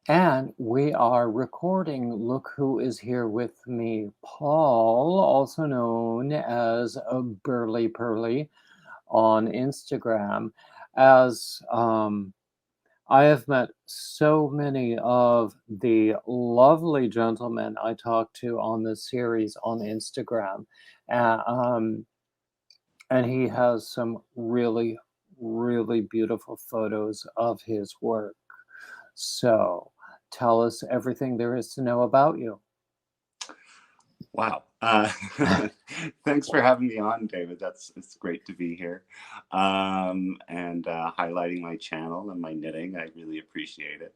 And we are recording. Look who is here with me. Paul, also known as BurlyPurly on Instagram. As I have met so many of the lovely gentlemen I talked to on this series on Instagram. Uh, um, and he has some really, really beautiful photos of his work. So tell us everything there is to know about you. Wow. Thanks for having me on, David. It's great to be here, and highlighting my channel and my knitting. I really appreciate it.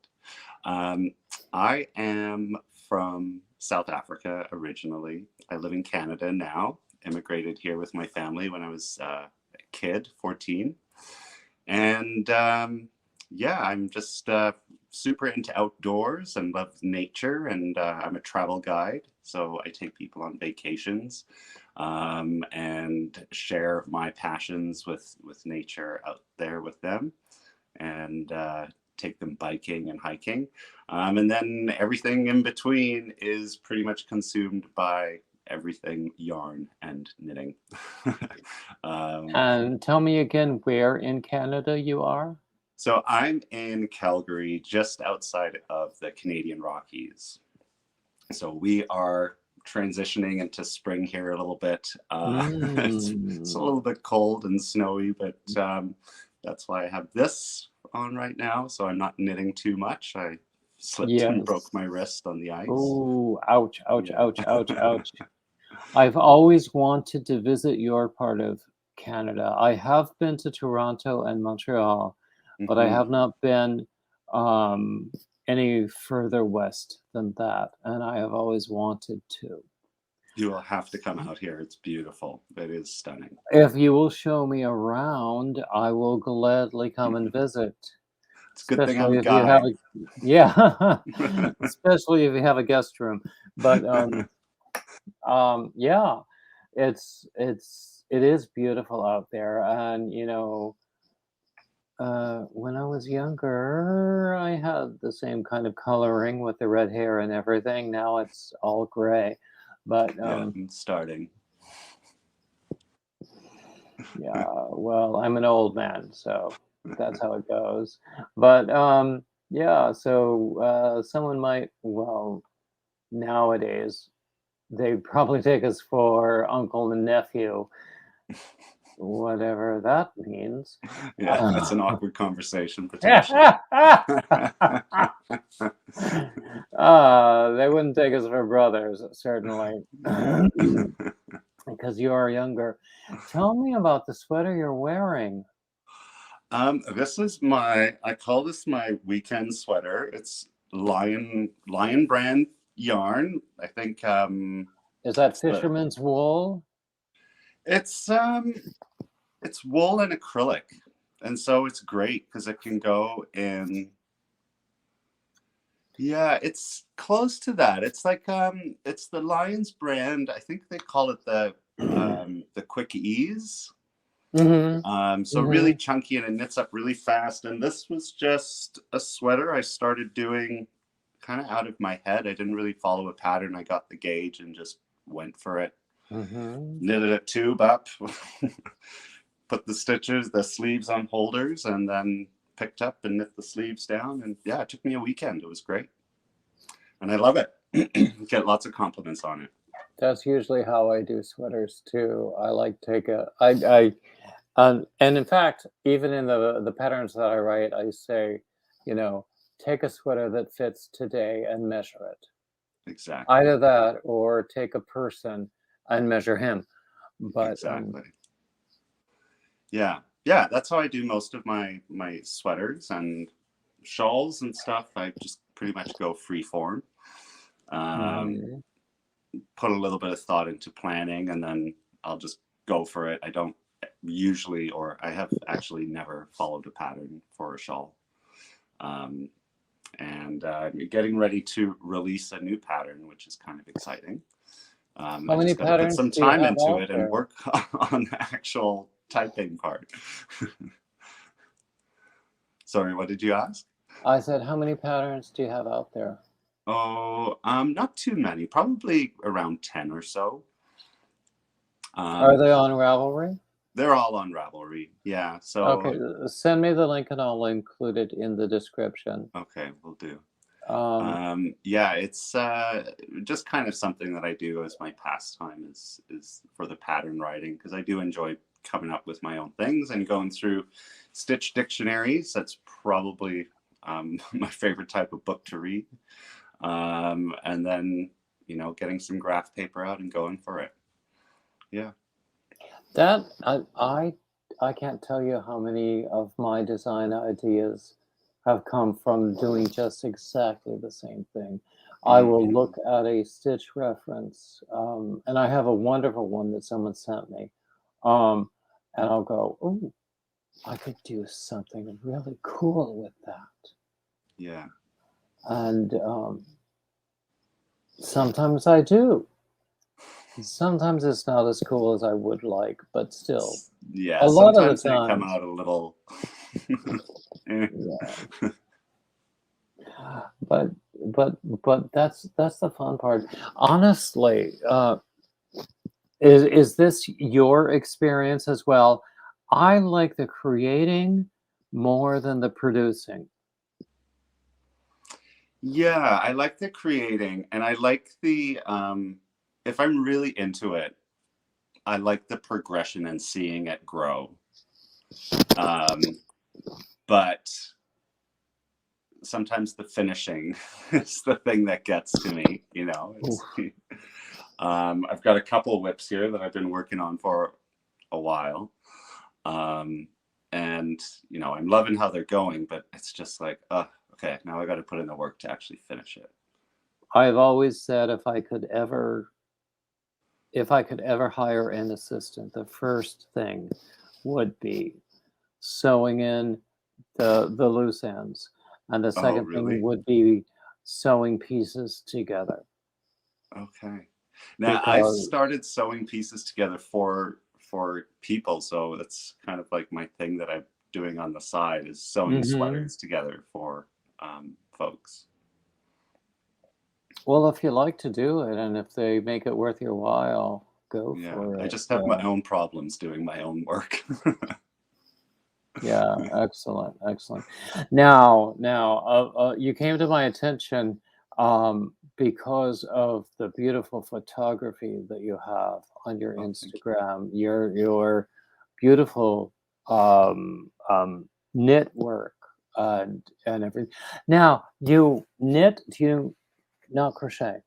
Um, I am from South Africa originally. I live in Canada now. Immigrated here with my family when I was a kid, 14. And yeah, I'm just super into outdoors and love nature. And I'm a travel guide. So I take people on vacations and share my passions with nature out there with them. And take them biking and hiking. And then everything in between is pretty much consumed by everything yarn and knitting. And tell me again where in Canada you are. So I'm in Calgary, just outside of the Canadian Rockies. So we are transitioning into spring here a little bit. It's a little bit cold and snowy, but that's why I have this on right now. So I'm not knitting too much. I slipped and broke Yes. my wrist on the ice. Oh, ouch, ouch, Yeah. ouch, ouch, ouch. I've always wanted to visit your part of Canada. I have been to Toronto and Montreal, but I have not been um, any further west than that, and I have always wanted to. You will have to come out here. It's beautiful. It is stunning. If you will show me around, I will gladly come and visit. It's a good thing I'm Especially a if you have guide. a, yeah, especially if you have a guest room. But yeah, it is beautiful out there, and when I was younger, I had the same kind of coloring with the red hair and everything. Now it's all gray, but Yeah, I'm starting. yeah, well, I'm an old man, so that's how it goes. But yeah, so someone might, well, nowadays they probably take us for uncle and nephew, whatever that means. Yeah, that's an awkward conversation potentially. They wouldn't take us for brothers, certainly, because you are younger. Tell me about the sweater you're wearing. This is I call this my weekend sweater. It's Lion brand yarn. I think Is that it's the fisherman's wool? it's um it's wool and acrylic, and so it's great because it can go in. Yeah, it's close to that. It's like it's the Lion's brand. I think they call it the Quick Ease. Mm-hmm. So Mm-hmm. really chunky and it knits up really fast. And this was just a sweater I started doing kind of out of my head. I didn't really follow a pattern. I got the gauge and just went for it. Mm-hmm. Knitted a tube up, put the sleeves on holders, and then picked up and knit the sleeves down. And yeah, it took me a weekend. It was great. And I love it. Get lots of compliments on it. That's usually how I do sweaters too. I like take a and in fact, even in the patterns that I write, I say, take a sweater that fits today and measure it. Exactly. Either that or take a person and measure him. But Exactly. Yeah. Yeah, that's how I do most of my sweaters and shawls and stuff. I just pretty much go free form. mhm. Put a little bit of thought into planning, and then I'll just go for it. I don't usually, or I have actually never followed a pattern for a shawl. Um, and getting ready to release a new pattern, which is kind of exciting. How I many just got to put patterns some do you time have into out it and there? work on the actual typing part. Sorry, what did you ask? I said, how many patterns do you have out there? Oh, not too many, probably around 10 or so. Are Um, they on Ravelry? they're all on Ravelry. Yeah. Okay, So, send me the link and I'll include it in the description. okay, we'll do. Um, Yeah, it's just kind of something that I do as my pastime is for the pattern writing, because I do enjoy coming up with my own things and going through stitch dictionaries. That's probably my favorite type of book to read. And then, getting some graph paper out and going for it. Yeah. that I can't tell you how many of my design ideas have come from doing just exactly the same thing. I will Mm-hmm. look at a stitch reference, and I have a wonderful one that someone sent me, um, and I'll go, "Oh, I could do something really cool with that." Yeah. And sometimes I do. Sometimes it's not as cool as I would like, but still, Yeah. a lot of the Sometimes they come times, out a little. Eh. yeah. But but that's the fun part. Honestly, is this your experience as well? I like the creating more than the producing. Yeah, I like the creating, and I like the if I'm really into it, I like the progression and seeing it grow. Um, but sometimes the finishing is the thing that gets to me, Oof. it's I've got a couple whips here that I've been working on for a while. Um, and I'm loving how they're going, but it's just like, okay, now I got to put in the work to actually finish it. I've always said if I could ever hire an assistant, the first thing would be sewing in the loose ends, and the Oh, second thing really? would be sewing pieces together Okay. Now I because started sewing pieces together for people, so that's kind of like my thing that I'm doing on the side is sewing Mhm. sweaters together for folks. Well, if you like to do it and if they make it worth your while, go Yeah, for I it. just have my own problems doing my own work. Yeah, excellent, excellent. Now, you came to my attention because of the beautiful photography that you have on your Oh, thank you. Instagram. Your beautiful knit work and everything. Now, you knit? Do you not crochet?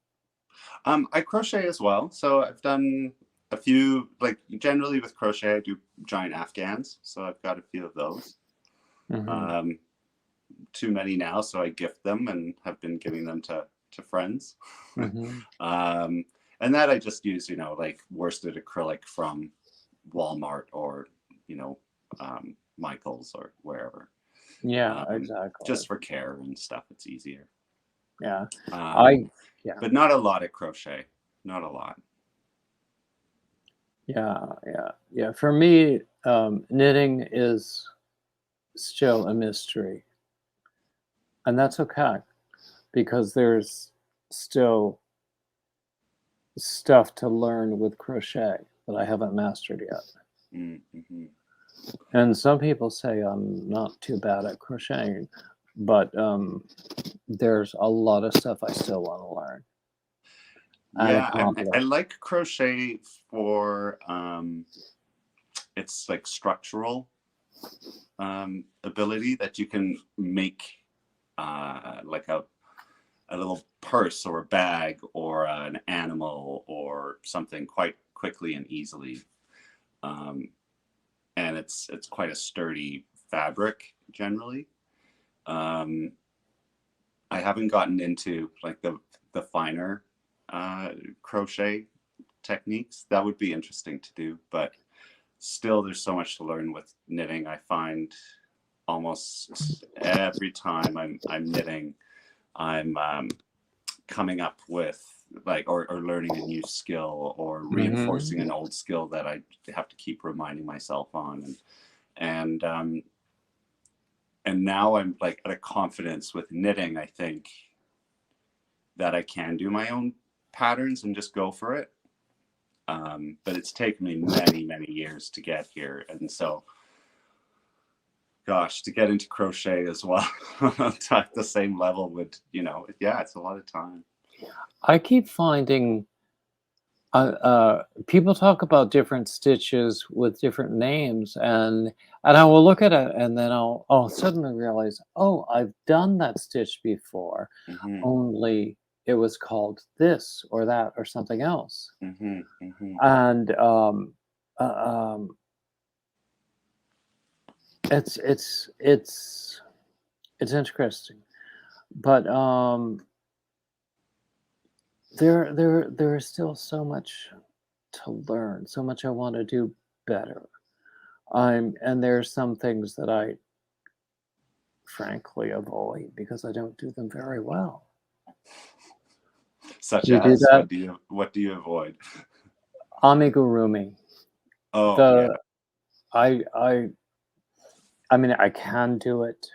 I crochet as well, so I've done a few. Like generally with crochet, I do giant Afghans, so I've got a few of those. Hmm. Um, Too many now, so I gift them and have been giving them to friends. Hmm. um, and that I just use, like worsted acrylic from Walmart or you know Michaels or wherever, Yeah, exactly. just for care and stuff. It's easier. Yeah, Um, I yeah. but not a lot at crochet. Not a lot. Yeah, yeah, yeah. For me, knitting is still a mystery, and that's okay because there's still stuff to learn with crochet that I haven't mastered yet. Mm-hmm. And some people say I'm not too bad at crocheting, but there's a lot of stuff I still want to learn and Yeah, I accomplish. like crochet for its like structural ability that you can make like a little purse or a bag or an animal or something quite quickly and easily. Um, and it's quite a sturdy fabric generally. Um, I haven't gotten into like the finer uh, crochet techniques. That would be interesting to do, but still there's so much to learn with knitting. I find almost every time I'm knitting, I'm coming up with like or learning a new skill or Hmm. reinforcing an old skill that I have to keep reminding myself on and and now I'm like at a confidence with knitting, I think, that I can do my own patterns and just go for it. But it's taken me many, many years to get here. And so, gosh, to get into crochet as well at the same level would, yeah, it's a lot of time. I keep finding people talk about different stitches with different names, and I will look at it, and then I'll suddenly realize, oh, I've done that stitch before, Mm-hmm. only it was called this or that or something else. Mm-hmm. Mm-hmm. And uh, um, it's interesting, but there is still so much to learn, so much I want to do better. And there's some things that I frankly avoid because I don't do them very well. Such Do you do as, that? what do you avoid? Amigurumi. Oh, yeah. I mean, I can do it.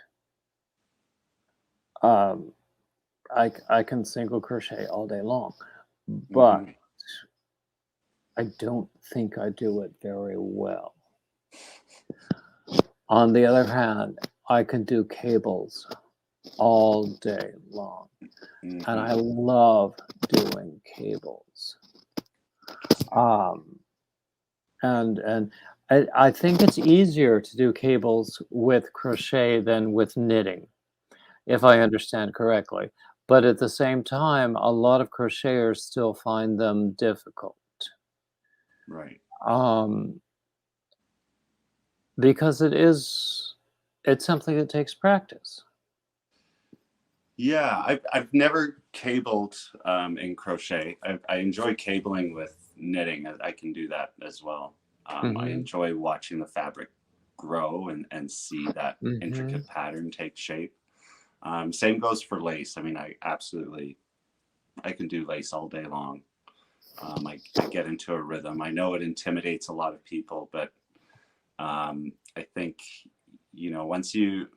I can single crochet all day long, but Mm-hmm. I don't think I do it very well. On the other hand, I can do cables all day long, Mm-hmm. and I love doing cables. And I think it's easier to do cables with crochet than with knitting, if I understand correctly. But at the same time, a lot of crocheters still find them difficult. Right. Because it's something that takes practice. Yeah, I've never cabled in crochet. I enjoy cabling with knitting. I can do that as well. I enjoy watching the fabric grow and see that intricate pattern take shape. Same goes for lace. I mean, I can do lace all day long. I get into a rhythm. I know it intimidates a lot of people, but I think, once you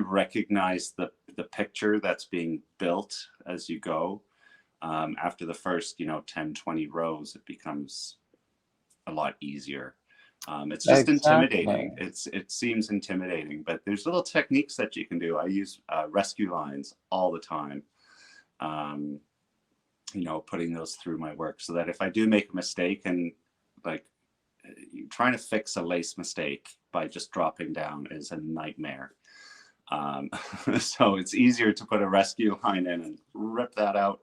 recognize the picture that's being built as you go, after the first 10, 20 rows, it becomes a lot easier. It's just intimidating. It seems intimidating, but there's little techniques that you can do. I use rescue lines all the time, putting those through my work, so that if I do make a mistake, and like trying to fix a lace mistake by just dropping down is a nightmare. So it's easier to put a rescue line in and rip that out,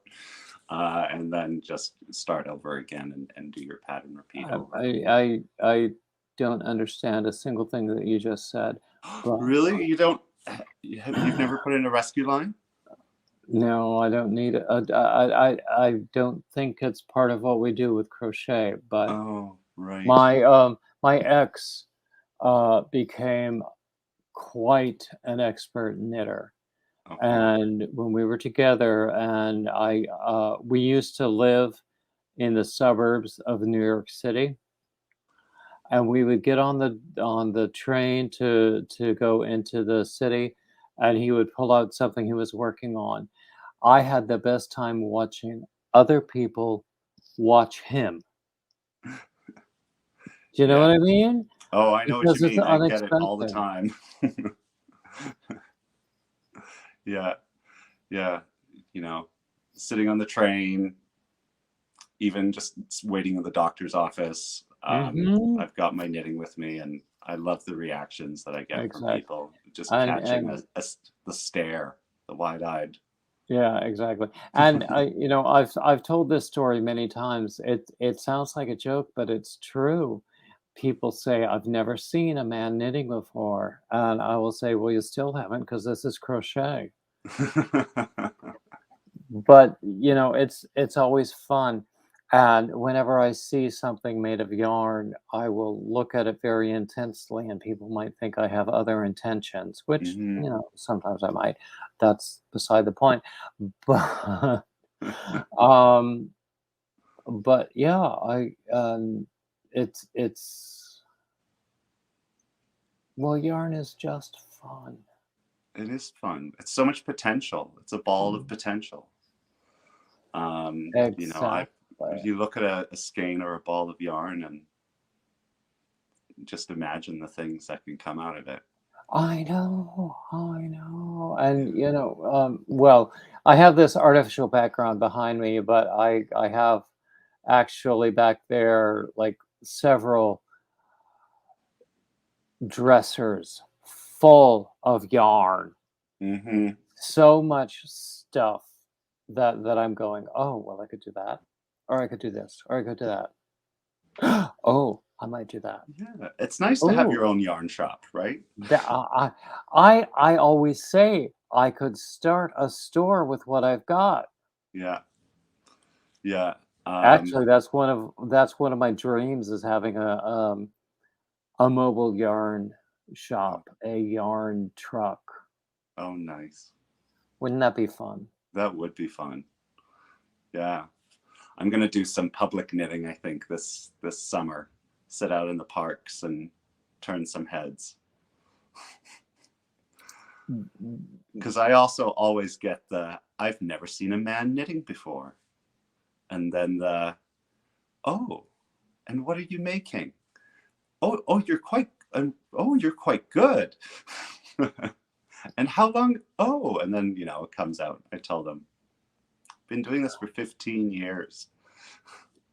and then just start over again and do your pattern repeat over. I don't understand a single thing that you just said. But Really? You've never put in a rescue line? no, I don't need it. I don't think it's part of what we do with crochet. But Oh, right. my ex became quite an expert knitter. Okay. And when we were together, and we used to live in the suburbs of New York City, and we would get on the train to go into the city, and he would pull out something he was working on. I had the best time watching other people watch him. Do you know Yeah. what I mean? Oh, I know what you Because it's mean. I get it all the unexpected. time. Yeah. Yeah. Sitting on the train, even just waiting in the doctor's office. I've got my knitting with me, and I love the reactions that I get from Exactly. people. Just catching And the stare, the wide-eyed. yeah, exactly. And I've told this story many times. It sounds like a joke, but it's true. People say, I've never seen a man knitting before. And I will say, well, you still haven't, because this is crochet. But it's always fun. And whenever I see something made of yarn, I will look at it very intensely, and people might think I have other intentions, which Mhm. sometimes I might. That's beside the point. But um but yeah, it's well, yarn is just fun. It is fun. It's so much potential. It's a ball of potential. You know, Exactly. you look at a skein or a ball of yarn and just imagine the things that can come out of it. I know, and well, I have this artificial background behind me, but I have actually back there like several dressers full of yarn. Mm-hmm. So much stuff that I'm going, oh well, I could do that, or I could do this, or I could do that. Oh, I might do that. Yeah, it's nice to have your Oh, own yarn shop, right? that I always say I could start a store with what I've got. Yeah, yeah. Actually, that's one of my dreams is having a mobile yarn Oh, shop, a yarn truck. oh, nice. Wouldn't that be fun? That would be fun. Yeah, I'm gonna do some public knitting. I think this summer, sit out in the parks and turn some heads. Because I also always get the I've never seen a man knitting before, and then the oh, and what are you making? Oh, you're quite you're quite good. And how long? Oh, and then it comes out. I tell them, been doing this for 15 years.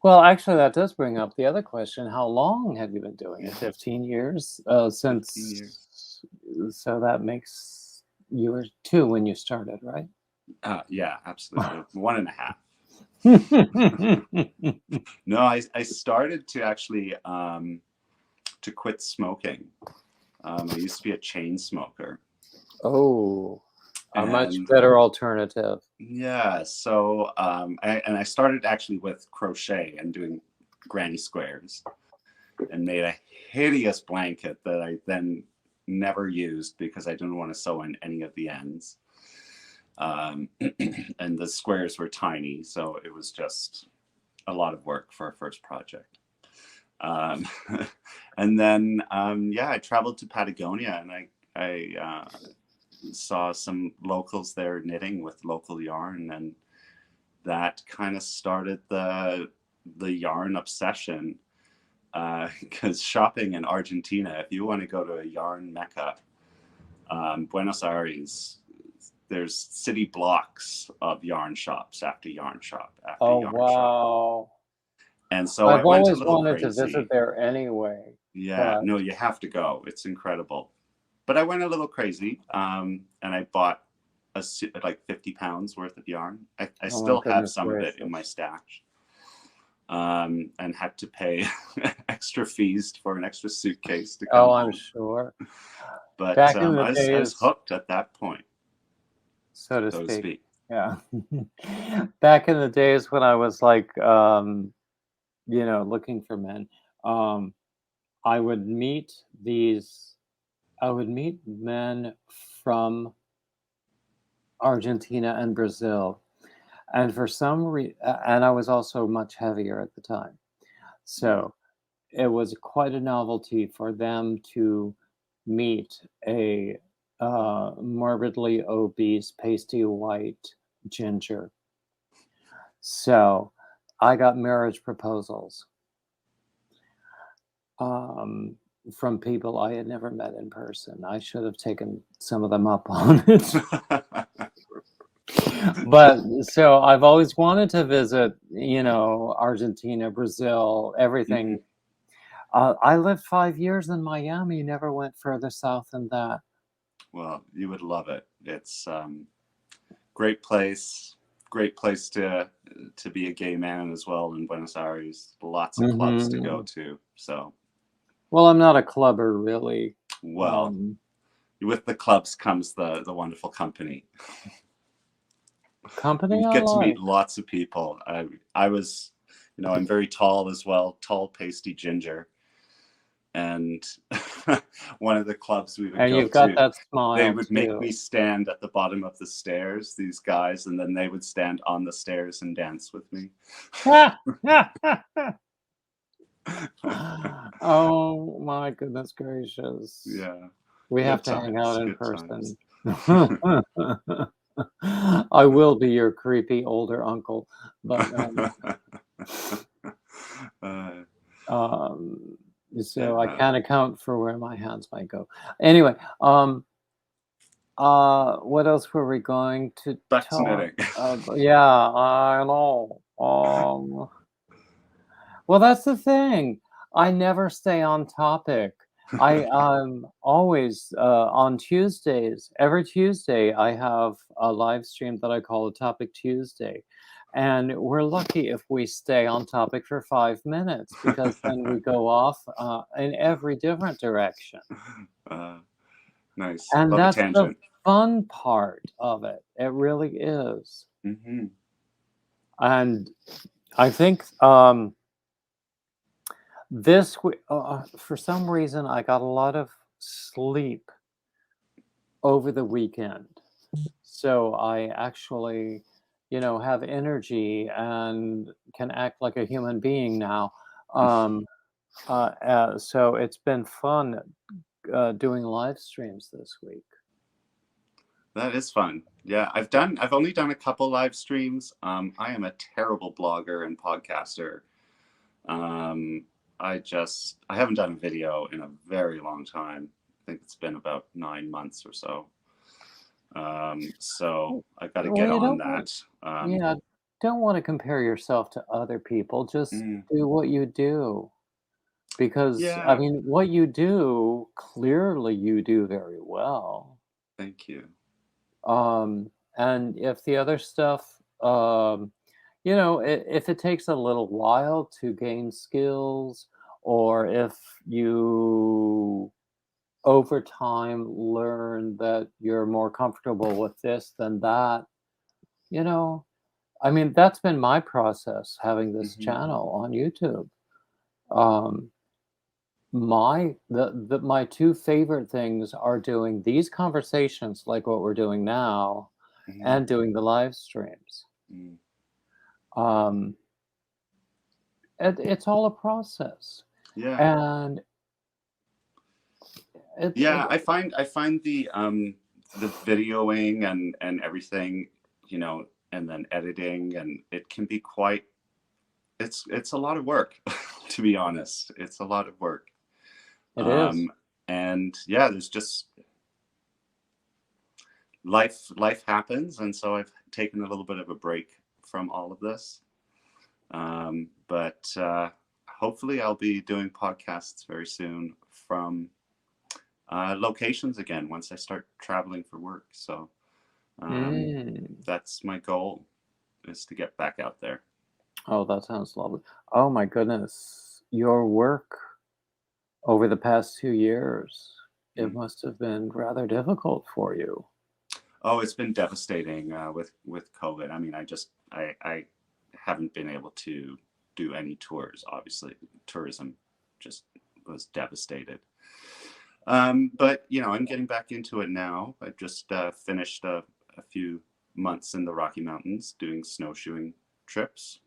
Well, actually, that does bring up the other question. How long have you been doing it? 15 years? 15 years. So that makes you were 2 when you started, right? Yeah, absolutely. 1.5. No, I started to actually to quit smoking. I used to be a chain smoker. Oh, a much And better alternative. yeah, so I started actually with crochet and doing granny squares and made a hideous blanket that I then never used because I didn't want to sew in any of the ends. And the squares were tiny, so it was just a lot of work for a first project. Um, and then, yeah, I traveled to Patagonia and I saw some locals there knitting with local yarn, and that kind of started the yarn obsession. Because shopping in Argentina, if you want to go to a yarn mecca, Buenos Aires, there's city blocks of yarn shops after yarn shop after Oh, yarn shop. wow. And so I I've went a always little wanted to visit crazy. there anyway, Yeah, but no, you have to go. It's incredible. But I went a little crazy, and I bought like 50 pounds worth of yarn. I oh my still have goodness some of it in my gracious. stash, and had to pay extra fees for an extra suitcase to come Oh, I'm home. sure. But Back in the I was days, hooked at that point, so to so to speak. speak. Yeah. Back in the days when I was like, looking for men, um, I would meet these, I would meet men from Argentina and Brazil. And for some reason, and I was also much heavier at the time. Mm. So it was quite a novelty for them to meet a morbidly obese, pasty white ginger. So I got marriage proposals um, from people I had never met in person. I should have taken some of them up on it. But so I've always wanted to visit, Argentina, Brazil, everything. Mhm. I lived 5 years in Miami, never went further south than that. Well, you would love it. It's great place, great place to be a gay man as well in Buenos Aires. Lots of clubs to go Hmm. to. So, Well, I'm not a clubber, really. well, Um, with the clubs comes the wonderful company. Company You I get to meet like. lots of people. I was, I'm very tall as well, tall, pasty ginger. And one of the clubs we would And go you've got to, that they smile, would make me too. stand at the bottom of the stairs, these guys, and then they would stand on the stairs and dance with me. Oh, my goodness gracious. Yeah, We have good to hang out times, in good times. person. I will be your creepy older uncle, but Uh, so I yeah, can't account for where my hands might go. Anyway, what else were we going to back to talk knitting. about? Yeah, I know. Well, that's the thing. I never stay on topic. I always on Tuesdays, every Tuesday, I have a live stream that I call a Topic Tuesday. And we're lucky if we stay on topic for 5 minutes because then we go off in every different direction. uh, nice. And Love a that's the tangent. fun part of it. It really is. Hmm. And I think this week, for some reason, I got a lot of sleep over the weekend. So I actually, have energy and can act like a human being now. Um, so it's been fun doing live streams this week. That is fun. Yeah, I've only done a couple live streams. I am a terrible blogger and podcaster. Um, I haven't done a video in a very long time. I think it's been about 9 months or so. So I got to Well, get you on don't, that. yeah, don't want to compare yourself to other people. Just Mm, do what you do. Because, I yeah, mean, what you do, clearly you do very well. thank you. And if the other stuff, if it takes a little while to gain skills, or if you over time learn that you're more comfortable with this than that, you know, I mean, that's been my process having this Hmm. channel on YouTube. Um, my two favorite things are doing these conversations like what we're doing now Hmm. and doing the live streams. Mm. Um, it's all a process, Yeah, and it yeah. I find the videoing and everything, and then editing, and it can be quite. It's a lot of work, to be honest. It's a lot of work. it is. And yeah, there's just life happens, and so I've taken a little bit of a break from all of this. But hopefully I'll be doing podcasts very soon from locations again once I start traveling for work. So Mm. that's my goal, is to get back out there. Oh, that sounds lovely. Oh my goodness, your work over the past 2 years, it Mm. must have been rather difficult for you. Oh, it's been devastating with COVID. I mean, I haven't been able to do any tours. Obviously, tourism just was devastated. But I'm getting back into it now. I just finished a few months in the Rocky Mountains doing snowshoeing trips,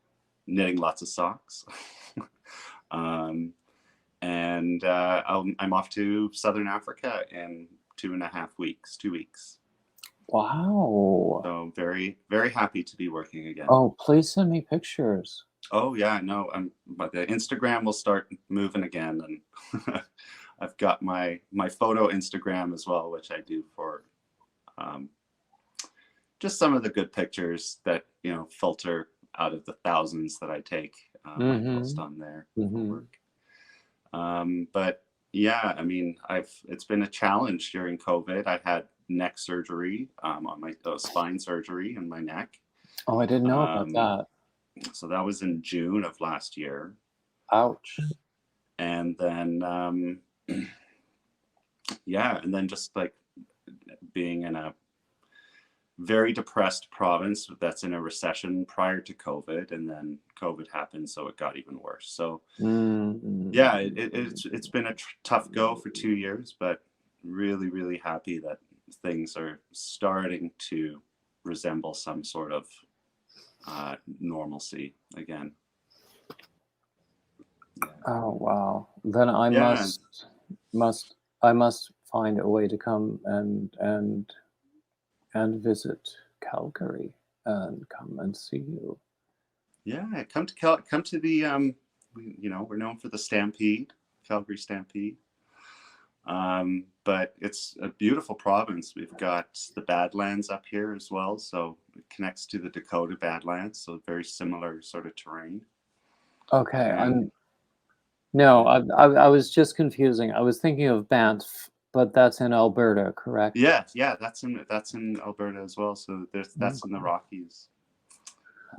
knitting lots of socks. um, and I'm off to Southern Africa in 2.5 weeks, 2 weeks. Wow. So very, very happy to be working again. Oh, please send me pictures. Oh yeah, no, but the Instagram will start moving again, and I've got my photo Instagram as well, which I do for um, just some of the good pictures that filter out of the thousands that I take. I post Mhm. on there for Mhm. work. But yeah, I mean, it's been a challenge during COVID. I had neck surgery, on my spine surgery in my neck. Oh, I didn't know about Um, that. so that was in June of last year. Ouch. And then yeah, and then just like being in a very depressed province that's in a recession prior to COVID, and then COVID happened, so it got even worse. So yeah, it's been a tough go for 2 years, but really, really happy that things are starting to resemble some sort of normalcy again. Yeah. Oh, wow. Then I Yeah. must I must find a way to come and and visit Calgary and come and see you. Yeah, come to the we're known for the Stampede, Calgary Stampede. But it's a beautiful province. We've got the Badlands up here as well, so it connects to the Dakota Badlands, so very similar sort of terrain. Okay, And I was just confusing. I was thinking of Banff, but that's in Alberta, correct? yeah, that's in Alberta as well. So that's in the Okay. Rockies.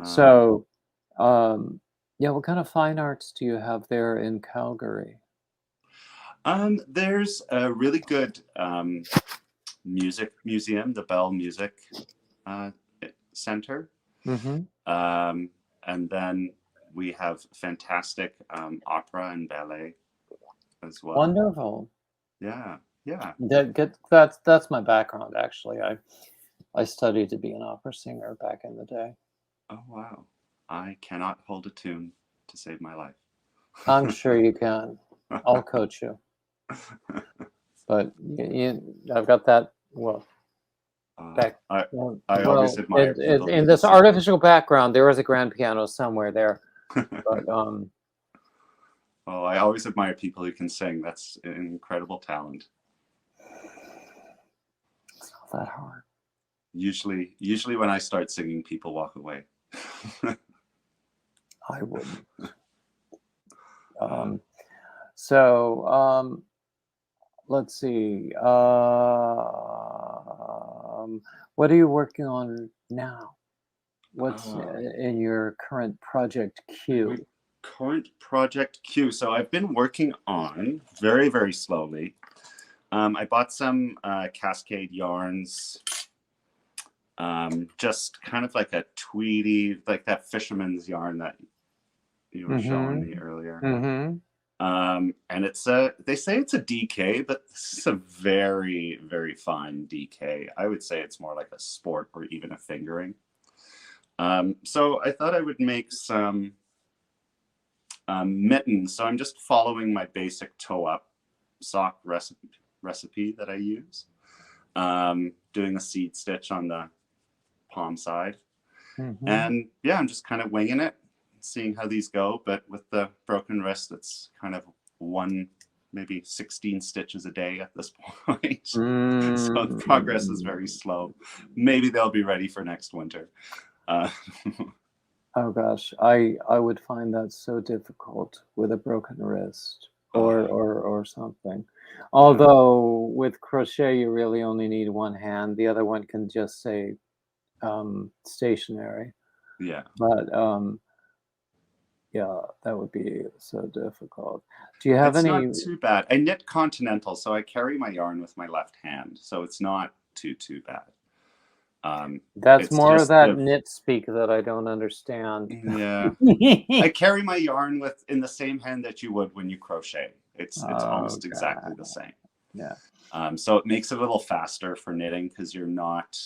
So, yeah, what kind of fine arts do you have there in Calgary? There's a really good music museum, the Bell Music Center. Mm-hmm. And then we have fantastic opera and ballet as well. Wonderful. Yeah. That's my background, actually. I studied to be an opera singer back in the day. Oh, wow. I cannot hold a tune to save my life. I'm sure you can. I'll coach you. But I've got that. Well, back. I always admire people in this artificial background, there is a grand piano somewhere there. But I always admire people who can sing. That's an incredible talent. It's not that hard. Usually when I start singing, people walk away. I wouldn't. Let's see. What are you working on now? What's in your current project queue? Current project queue. So I've been working on very, very slowly. I bought some Cascade yarns, just kind of like a tweedy, like that fisherman's yarn that you were showing me earlier. Mm-hmm. And they say it's a DK, but this is a very, very fine DK. I would say it's more like a sport or even a fingering. So I thought I would make some mittens. So I'm just following my basic toe-up sock recipe that I use. Doing a seed stitch on the palm side. Mm-hmm. And yeah, I'm just kind of winging it, seeing how these go. But with the broken wrist, it's kind of maybe 16 stitches a day at this point. So the progress is very slow. Maybe they'll be ready for next winter. Oh gosh, I would find that so difficult with a broken wrist or something. Although with crochet, you really only need one hand. The other one can just say stationary. Yeah. But yeah, that would be so difficult. Do you have it's any? It's not too bad. I knit continental, so I carry my yarn with my left hand, so it's not too bad. That's more of that knit speak that I don't understand. Yeah. I carry my yarn in the same hand that you would when you crochet. It's almost exactly the same. Yeah. So it makes it a little faster for knitting because you're not,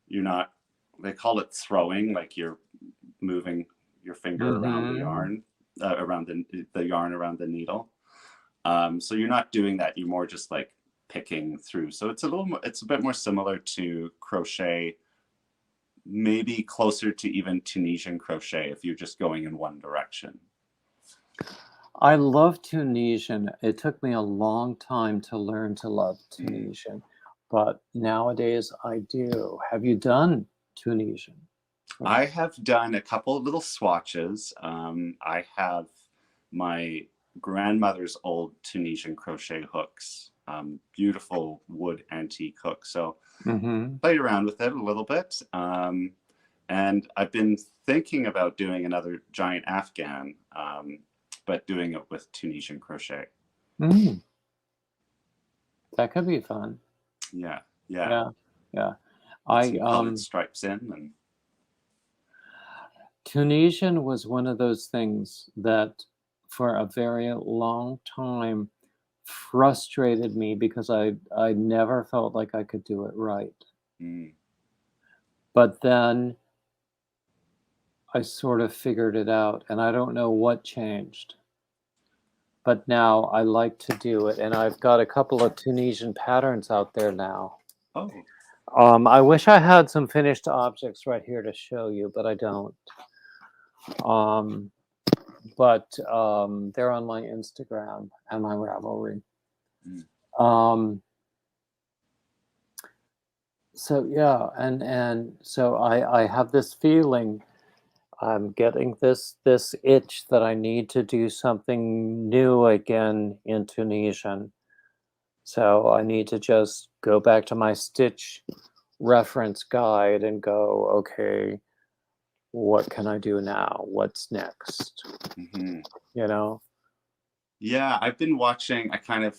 they call it throwing, like you're moving your finger around the yarn, around the yarn around the needle. So you're not doing that. You're more just like picking through. So it's a bit more similar to crochet, maybe closer to even Tunisian crochet if you're just going in one direction. I love Tunisian. It took me a long time to learn to love Tunisian, but nowadays I do. Have you done Tunisian? I have done a couple of little swatches. I have my grandmother's old Tunisian crochet hooks, beautiful wood antique hooks. So played around with it a little bit. And I've been thinking about doing another giant Afghan, but doing it with Tunisian crochet. That could be fun. Yeah. I colored stripes in and. Tunisian was one of those things that for a very long time frustrated me because I never felt like I could do it right. But then I sort of figured it out, and I don't know what changed. But now I like to do it, and I've got a couple of Tunisian patterns out there now. Oh. I wish I had some finished objects right here to show you, but I don't. Um, but they're on my Instagram and my Ravelry. Mm. So yeah, and so I have this feeling I'm getting this itch that I need to do something new again in Tunisian. So I need to just go back to my stitch reference guide and go, okay, what can I do now? What's next? Mm-hmm. You know? Yeah, I've been watching, I kind of,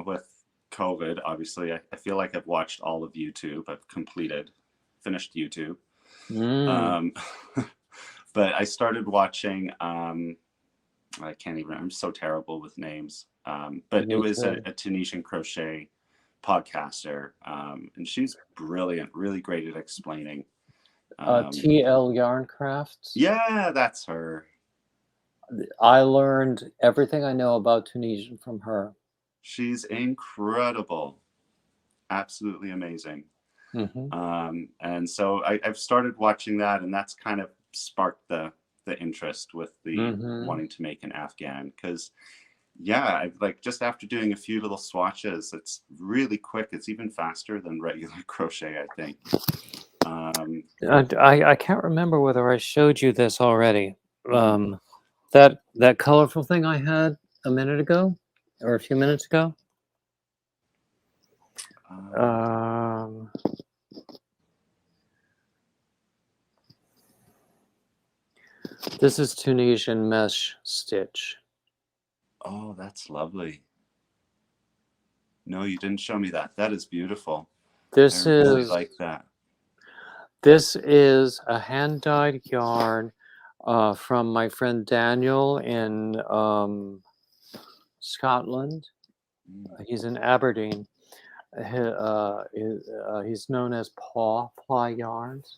with COVID, obviously, I feel like I've watched all of YouTube. I've finished YouTube. Mm, Um, but I started watching, I can't even, I'm so terrible with names. But it me was too. a Tunisian crochet podcaster. And she's brilliant, really great at explaining. TL Yarn Crafts. Yeah, that's her. I learned everything I know about Tunisian from her. She's incredible. Absolutely amazing. Hmm. And so I've started watching that, and that's kind of sparked the interest with the Hmm. wanting to make an Afghan, because yeah, I like, just after doing a few little swatches, it's really quick. It's even faster than regular crochet, I think. I can't remember whether I showed you this already. Mhm. That colorful thing I had a minute ago, or a few minutes ago. Um, Um, this is Tunisian mesh stitch. oh, that's lovely. No, you didn't show me that. That is beautiful. I This really is like that. this is a hand dyed yarn from my friend Daniel in Scotland. Mm. He's in Aberdeen. He's known as Paw Fly Yarns.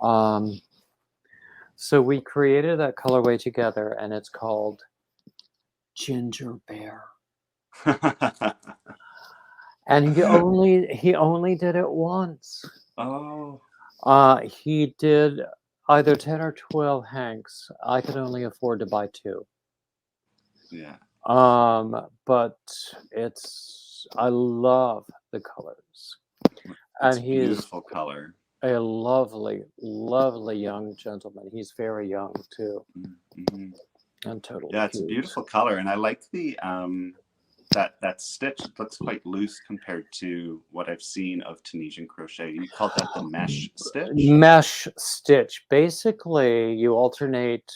Um, so we created that colorway together, and it's called Ginger Bear. And he only did it once. Oh, He did either 10 or 12 hanks. I could only afford to buy two. yeah. But I love the colors. It's And he is beautiful color. a lovely, lovely young gentleman. He's very young too, Mm-hmm. and totally Yeah, it's a cute. beautiful color, and I like the that stitch. It looks quite loose compared to what I've seen of Tunisian crochet. You called that the mesh stitch? Mesh stitch. Basically, you alternate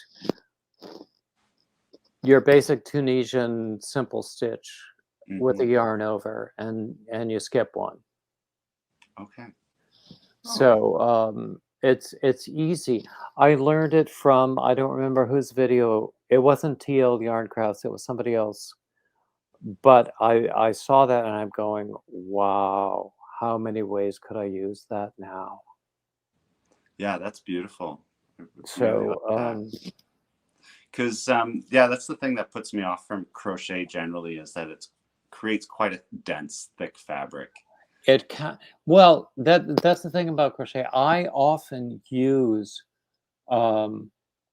your basic Tunisian simple stitch with a Mm-hmm. yarn over, and you skip one. Okay. Oh, So it's easy. I learned it from, I don't remember whose video. It wasn't TL Yarn Crafts. It was somebody else. But I saw that and I'm going, wow, how many ways could I use that now? yeah, that's beautiful. I really like So that. Because yeah, that's the thing that puts me off from crochet generally, is that it creates quite a dense, thick fabric. it can, well, that's the thing about crochet. I often use um,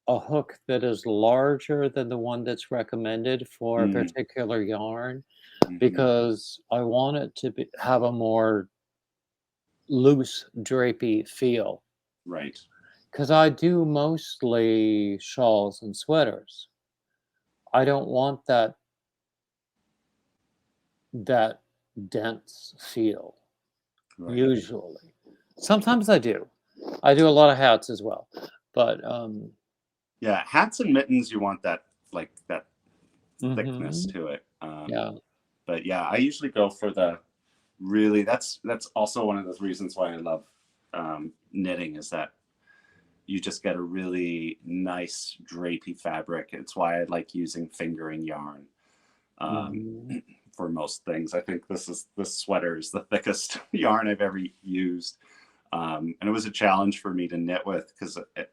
a hook that is larger than the one that's recommended for a Mm, particular yarn hmm. because I want it to have a more loose, drapey feel. Right. Because I do mostly shawls and sweaters. I don't want that dense feel Right. usually. Sometimes I do. I do a lot of hats as well, but Yeah, hats and mittens, you want that, like that thickness mhm, to it. yeah. But yeah, I usually go for the really. That's also one of the reasons why I love knitting, is that you just get a really nice drapey fabric. It's why I like using fingering yarn Mhm. for most things. I think this sweater is the thickest yarn I've ever used, and it was a challenge for me to knit with, because it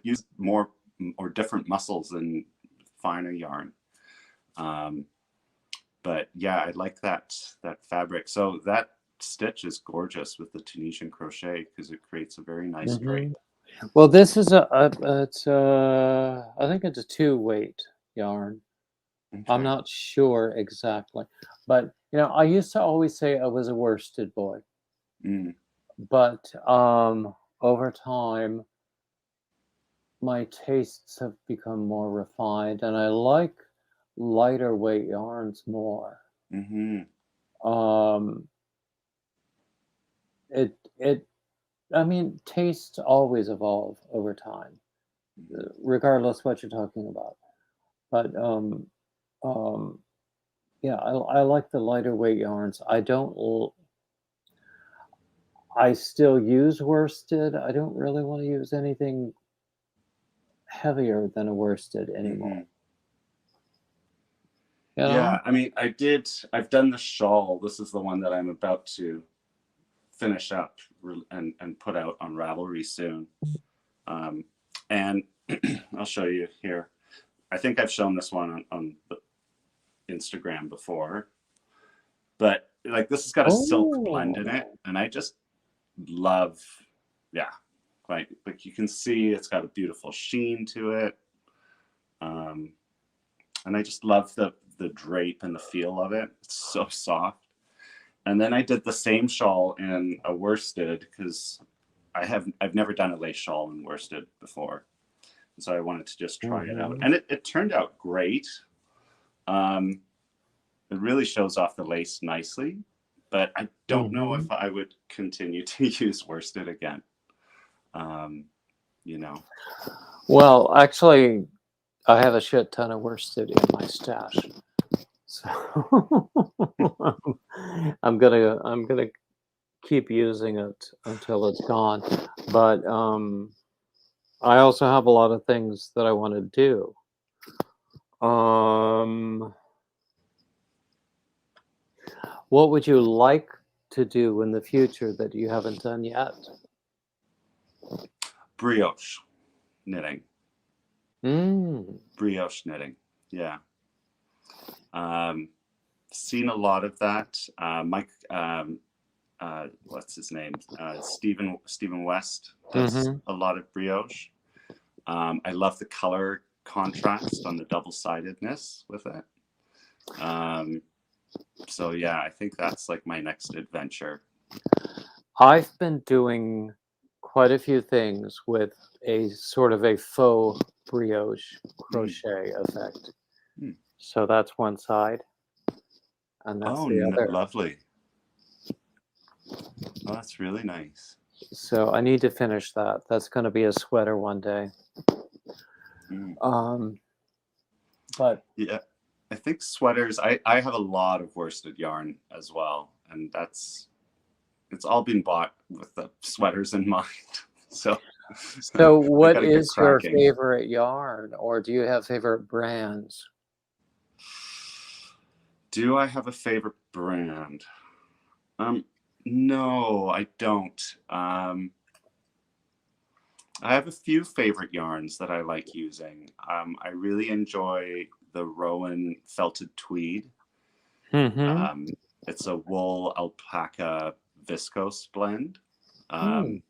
used more or different muscles than finer yarn. Um, but yeah, I like that fabric. So stitch is gorgeous with the Tunisian crochet because it creates a very nice Mm-hmm. drape. Well, this is I think it's a 2-weight yarn. I'm Okay. not sure exactly, but I used to always say I was a worsted boy, Mm. but over time my tastes have become more refined, and I like lighter weight yarns more. Mm-hmm. Um, it I mean, tastes always evolve over time, Mm-hmm. regardless what you're talking about. But um, yeah, I like the lighter weight yarns. I still use worsted. I don't really want to use anything heavier than a worsted Mm-hmm. anymore. You know? Yeah, I mean, I've done the shawl. This is the one that I'm about to finish up and put out on Ravelry soon. Um, and I'll show you here. I think I've shown this one on Instagram before, but like this has got a silk blend in it, Oh. and I just love, yeah, like you can see it's got a beautiful sheen to it, and I just love the drape and the feel of it. It's so soft. And then I did the same shawl in a worsted because I've never done a lace shawl in worsted before, so I wanted to just try it out, Mm-hmm. and it turned out great. Um, it really shows off the lace nicely, but I don't know Mm-hmm. if I would continue to use worsted again. Um, you know. Well, actually, I have a shit ton of worsted in my stash, so I'm gonna keep using it until it's gone. But I also have a lot of things that I want to do. Um, what would you like to do in the future that you haven't done yet? Brioche knitting. Mm. Brioche knitting. Yeah. Um, seen a lot of that. Mike, what's his name? Stephen West does Mm-hmm. a lot of brioche. I love the color contrast on the double-sidedness with it. So yeah, I think that's like my next adventure. I've been doing quite a few things with a sort of a faux brioche Mm. crochet effect. Mm. So that's one side, and that's Oh, the other. lovely. Oh, that's really nice. So I need to finish that. That's going to be a sweater one day. Mm. Um, but Yeah, I think sweaters. I have a lot of worsted yarn as well, and it's all been bought with the sweaters in mind. So so, I what got to get is your cracking. favorite yarn, or do you have favorite brands? Do I have a favorite brand? No, I don't. I have a few favorite yarns that I like using. I really enjoy the Rowan felted tweed. Mm-hmm. It's a wool alpaca viscose blend, Mm.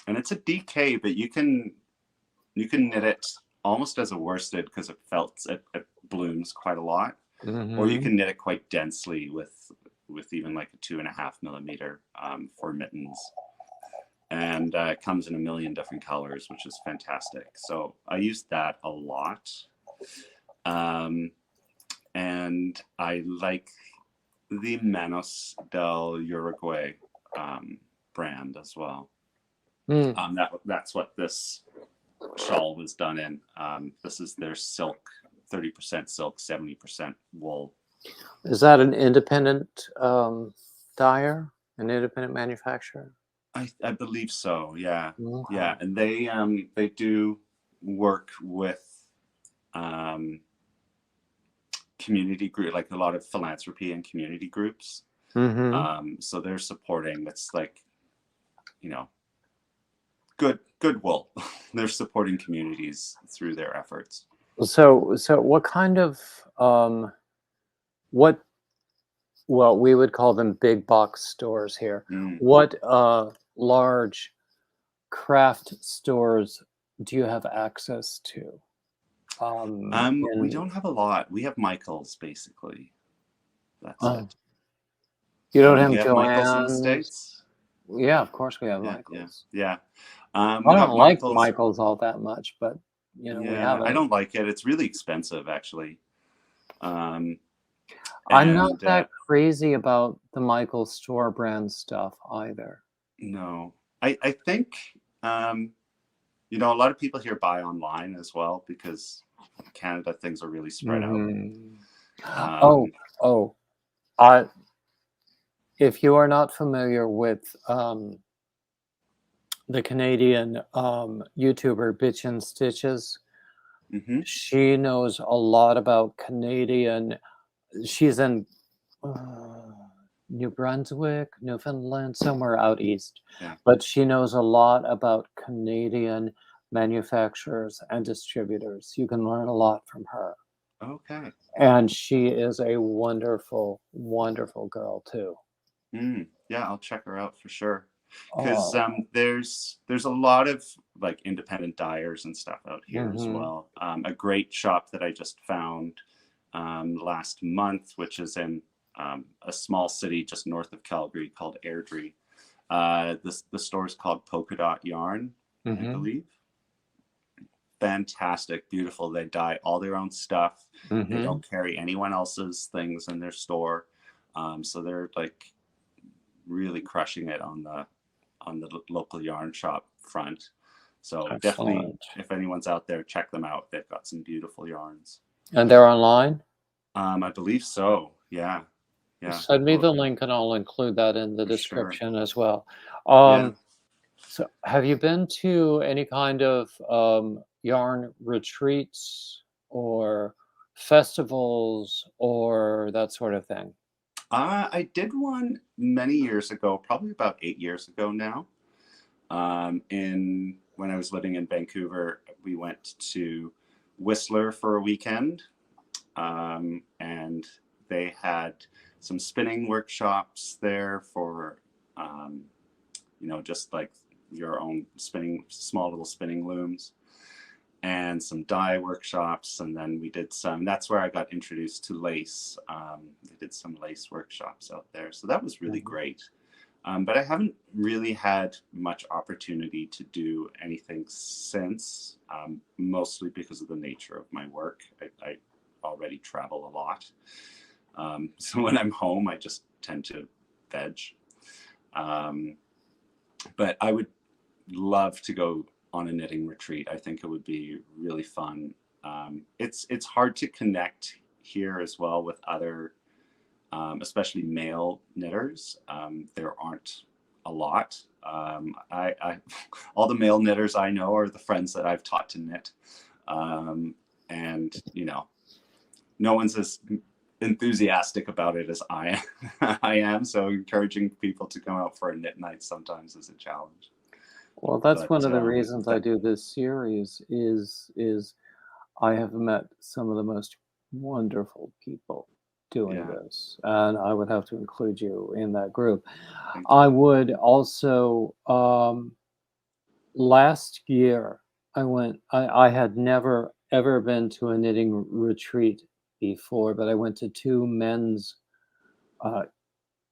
and it's a DK, but you can knit it almost as a worsted because it blooms quite a lot, or you Mm-hmm. can knit it quite densely with even like a 2.5 millimeter for mittens. And it comes in a million different colors, which is fantastic. So I use that a lot. And I like the Manos del Uruguay brand as well. Mm. That's what this shawl was done in. This is their silk, 30% silk, 70% wool. Is that an independent dyer, an independent manufacturer? I believe so. Yeah, yeah, Okay. and they do work with um, community group, like a lot of philanthropy and community groups. Mm-hmm. So they're supporting. It's like, you know, goodwill. They're supporting communities through their efforts. So what kind of what well, we would call them big box stores here. Mm. What large craft stores do you have access to? We In don't have a lot. We have Michael's basically. That's oh, it. you don't Do have you have Michael's in the Joann's? States? Yeah, of course we have Yeah, yeah, Michael's. yeah. I We don't got like Michael's. Michael's all that much, but we Yeah, have I it. don't like it. It's really expensive, actually. Um, I'm not and that crazy about the Michael's store brand stuff either. no, I think a lot of people here buy online as well because in Canada things are really spread out. Mhm. Um, Oh, I if you are not familiar with the Canadian YouTuber Bitch and Stitches, mhm, she knows a lot about Canadian. She's in New Brunswick, Newfoundland, somewhere out east. yeah. But she knows a lot about Canadian manufacturers and distributors. You can learn a lot from her. Okay. And she is a wonderful, wonderful girl too. Yeah, I'll check her out for sure. Because Oh, there's a lot of like independent dyers and stuff out here as mhm, well. A great shop that I just found last month, which is in a small city just north of Calgary called Airdrie. The store is called Polka Dot Yarn, I mhm, believe. Fantastic, beautiful. They dye all their own stuff. They mhm. don't carry anyone else's things in their store, so they're like really crushing it on the local yarn shop front. So definitely, Excellent. if anyone's out there, check them out. They've got some beautiful yarns. And they're online? I believe so. Yeah, yeah, Send me the totally, link and I'll include that in the for sure. description as well. Yeah. So have you been to any kind of yarn retreats or festivals or that sort of thing? I did one many years ago, probably about 8 years ago now. In when I was living in Vancouver, we went to Whistler for a weekend, and they had some spinning workshops there for, just like your own spinning, small little spinning looms, and some dye workshops. And then we did some, that's where I got introduced to lace. They did some lace workshops out there. So that was really Mhm. great. But I haven't really had much opportunity to do anything since, mostly because of the nature of my work. I already travel a lot. So when I'm home, I just tend to veg. Um, but I would love to go on a knitting retreat. I think it would be really fun. It's hard to connect here as well with other, especially male knitters. There aren't a lot. I all the male knitters I know are the friends that I've taught to knit, and no one's as enthusiastic about it as I am. So encouraging people to come out for a knit night sometimes is a challenge. Well, that's But one of the reasons I do this series is I have met some of the most wonderful people doing yeah, this, and I would have to include you in that group. thank you. I would also last year I had never ever been to a knitting retreat before, but I went to two men's uh,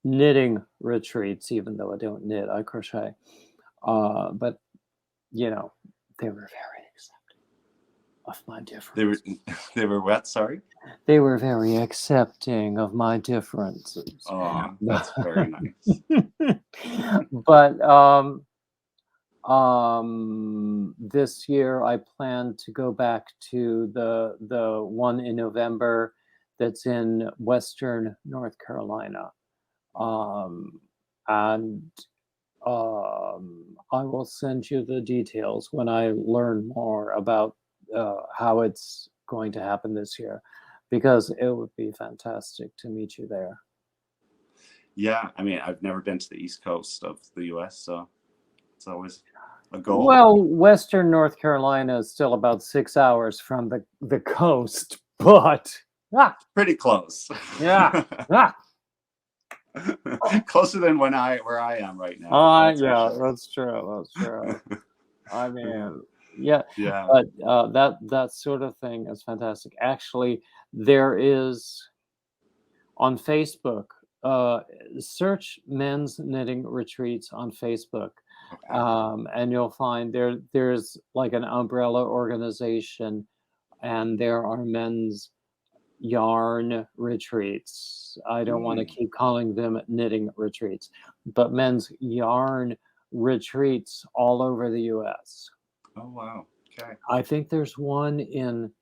knitting retreats, even though I don't knit, I crochet. But you know, they were very accepting of my They were difference. they were wet. Sorry. They were very accepting of my differences. Oh, that's very nice. But this year I plan to go back to the one in November that's in Western North Carolina. Um, and I will send you the details when I learn more about how it's going to happen this year, because it would be fantastic to meet you there. Yeah, I mean, I've never been to the East Coast of the U.S., so it's always a goal. Well, Western North Carolina is still about 6 hours from the coast, but ah, Pretty close. yeah, ah. Closer than where I am right now. That's for Yeah, sure. that's true. That's true. I mean, yeah, Yeah. but that sort of thing is fantastic. Actually, there is on Facebook. Uh, Search men's knitting retreats on Facebook, Okay. and you'll find there's like an umbrella organization, and there are men's yarn retreats. I don't want to Mm. keep calling them knitting retreats, but men's yarn retreats all over the US. Oh wow. Okay. I think there's one in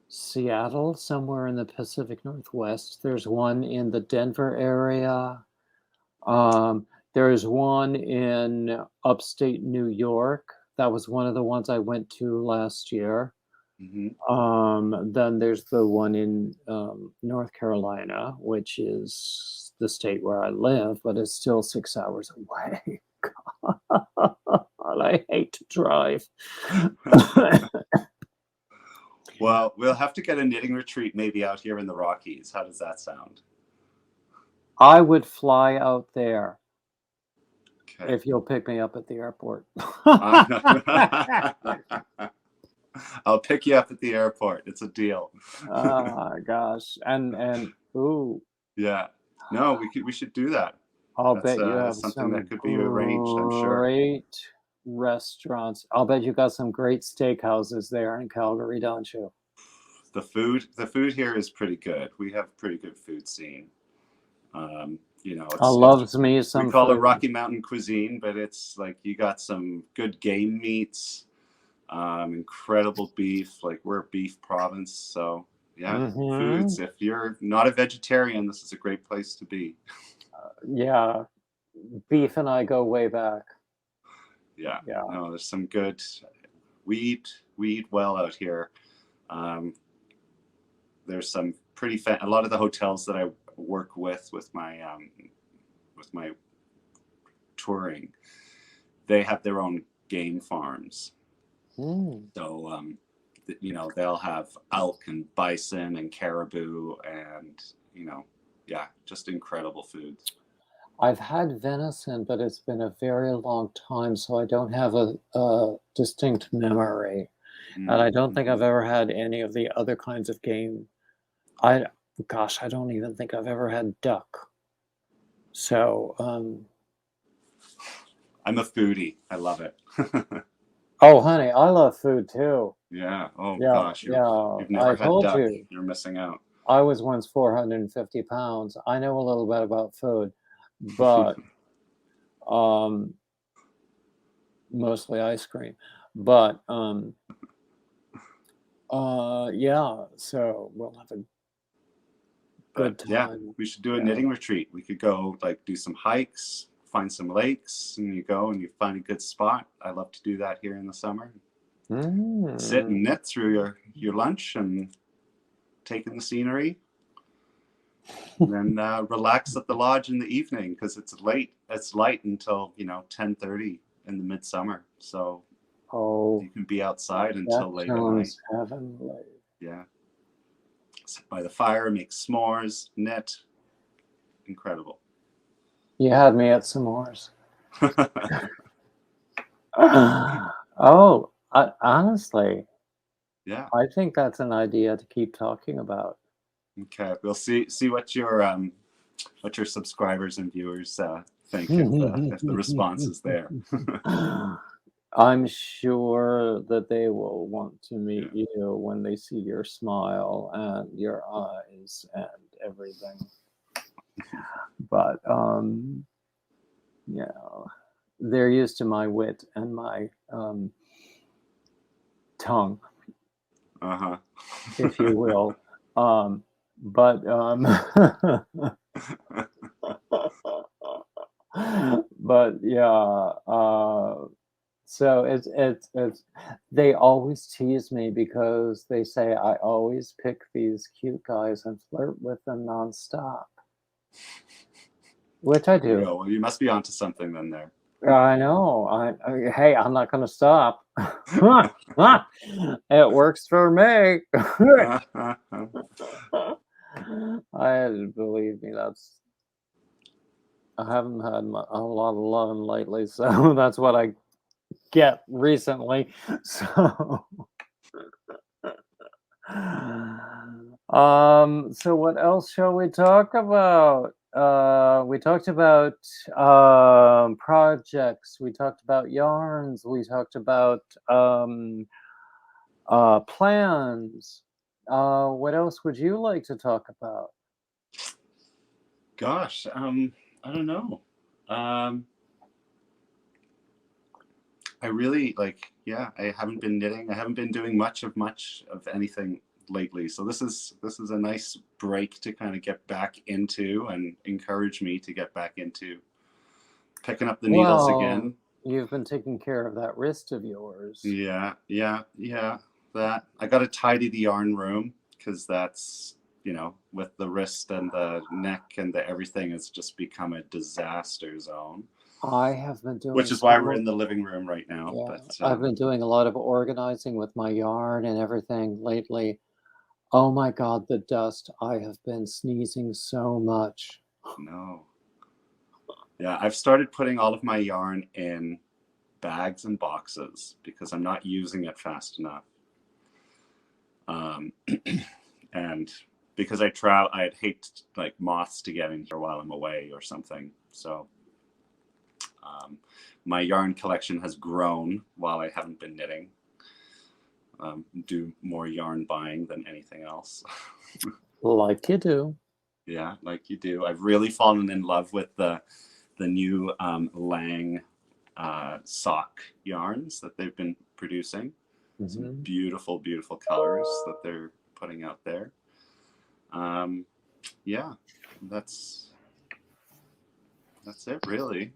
Seattle, somewhere in the Pacific Northwest. There's one in the Denver area. There's one in upstate New York. That was one of the ones I went to last year. Hmm. Then there's the one in North Carolina, which is the state where I live, but it's still 6 hours away. God, I hate to drive. Well, we'll have to get a knitting retreat maybe out here in the Rockies. How does that sound? I would fly out there Okay. if you'll pick me up at the airport. I'll pick you up at the airport. It's a deal. Gosh, and ooh, Yeah. No, we should do that. I'll That's bet you have something some that could be arranged, I'm sure. great restaurants. I'll bet you got some great steakhouses there in Calgary, don't you? The food here is pretty good. We have a pretty good food scene. You know, I loves me some we call it food. Rocky Mountain cuisine, but it's like you got some good game meats, incredible beef. Like we're a beef province, so yeah, foods. If you're not a vegetarian, this is a great place to be. Yeah, beef and I go way back. Yeah, Yeah. no, there's some good. We eat well out here. There's some pretty a lot of the hotels that I work with my touring, they have their own game farms. So you know, they'll have elk and bison and caribou and, you know, yeah, just incredible foods. I've had venison, but it's been a very long time, so I don't have a distinct memory. And I don't think I've ever had any of the other kinds of game. Gosh, I don't even think I've ever had duck. So, I'm a foodie. I love it. oh, honey, I love food too. Yeah. Oh Yeah, gosh, yeah. you've never I had told duck. you. You're missing out. I was once 450 pounds. I know a little bit about food, but mostly ice cream. But yeah, so we'll have a good time. Yeah, we should do a knitting retreat. We could go like do some hikes, find some lakes, and you go and you find a good spot. I love to do that here in the summer. Sit and knit through your lunch and take in the scenery. And then relax at the lodge in the evening because it's late. It's light until, you know, 10:30 in the midsummer. So you can be outside until late at night. Heavenly. Yeah. Sit by the fire, make s'mores, knit. Incredible. You had me at s'mores. Oh, honestly, Yeah. I think that's an idea to keep talking about. Okay, we'll see what your subscribers and viewers think if the response is there. I'm sure that they will want to meet you when they see your smile and your eyes and everything. But yeah, they're used to my wit and my tongue, if you will. But but yeah, so it's they always tease me because they say I always pick these cute guys and flirt with them nonstop, which I do. Well, you must be onto something then there. I know. Hey, I'm not going to stop. It works for me. Believe me, I haven't had a lot of loving lately, so that's what I get recently. So, so what else shall we talk about? We talked about projects. We talked about yarns. We talked about plans. What else would you like to talk about? Gosh, I don't know. I really yeah, I haven't been knitting. I haven't been doing much of anything lately. So this is a nice break to kind of get back into and encourage me to get back into picking up the needles again. You've been taking care of that wrist of yours. Yeah. That I got to tidy the yarn room because that's, with the wrist and the neck and the everything, it's just become a disaster zone. I have been doing, which is why we're in the living room right now. yeah, But I've been doing a lot of organizing with my yarn and everything lately. Oh my God, the dust. I have been sneezing so much. no. Yeah, I've started putting all of my yarn in bags and boxes because I'm not using it fast enough. And because I'd hate like moths to get in here while I'm away or something. So my yarn collection has grown while I haven't been knitting. Do more yarn buying than anything else. Like you do. Yeah, like you do. I've really fallen in love with the new Lang sock yarns that they've been producing. Some beautiful, beautiful colors that they're putting out there. Yeah, that's it really.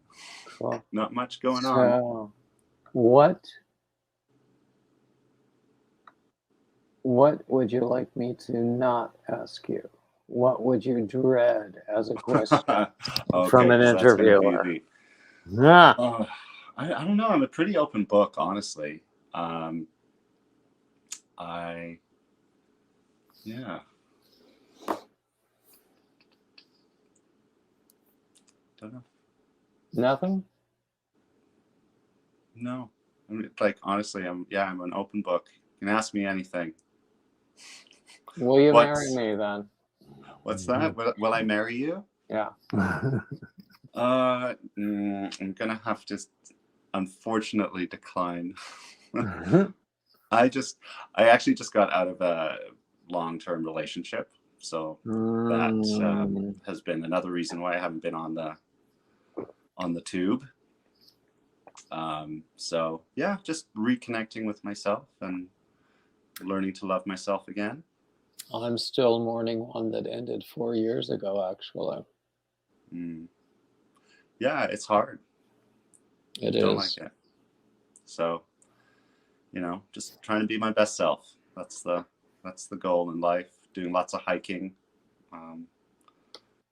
Well, not much going on. What would you like me to not ask you? What would you dread as a question from an interviewer? I don't know. I'm a pretty open book, honestly. Yeah. Don't know. Nothing? No. I mean, honestly, I'm an open book. You can ask me anything. Will you marry me then? What's that? Will I marry you? Yeah. I'm gonna have to unfortunately decline. I actually just got out of a long-term relationship, so that has been another reason why I haven't been on the tube. So yeah, just reconnecting with myself and learning to love myself again. I'm still mourning one that ended 4 years ago, actually. Yeah, it's hard. It is. Don't like it. So, just trying to be my best self. That's the goal in life. Doing lots of hiking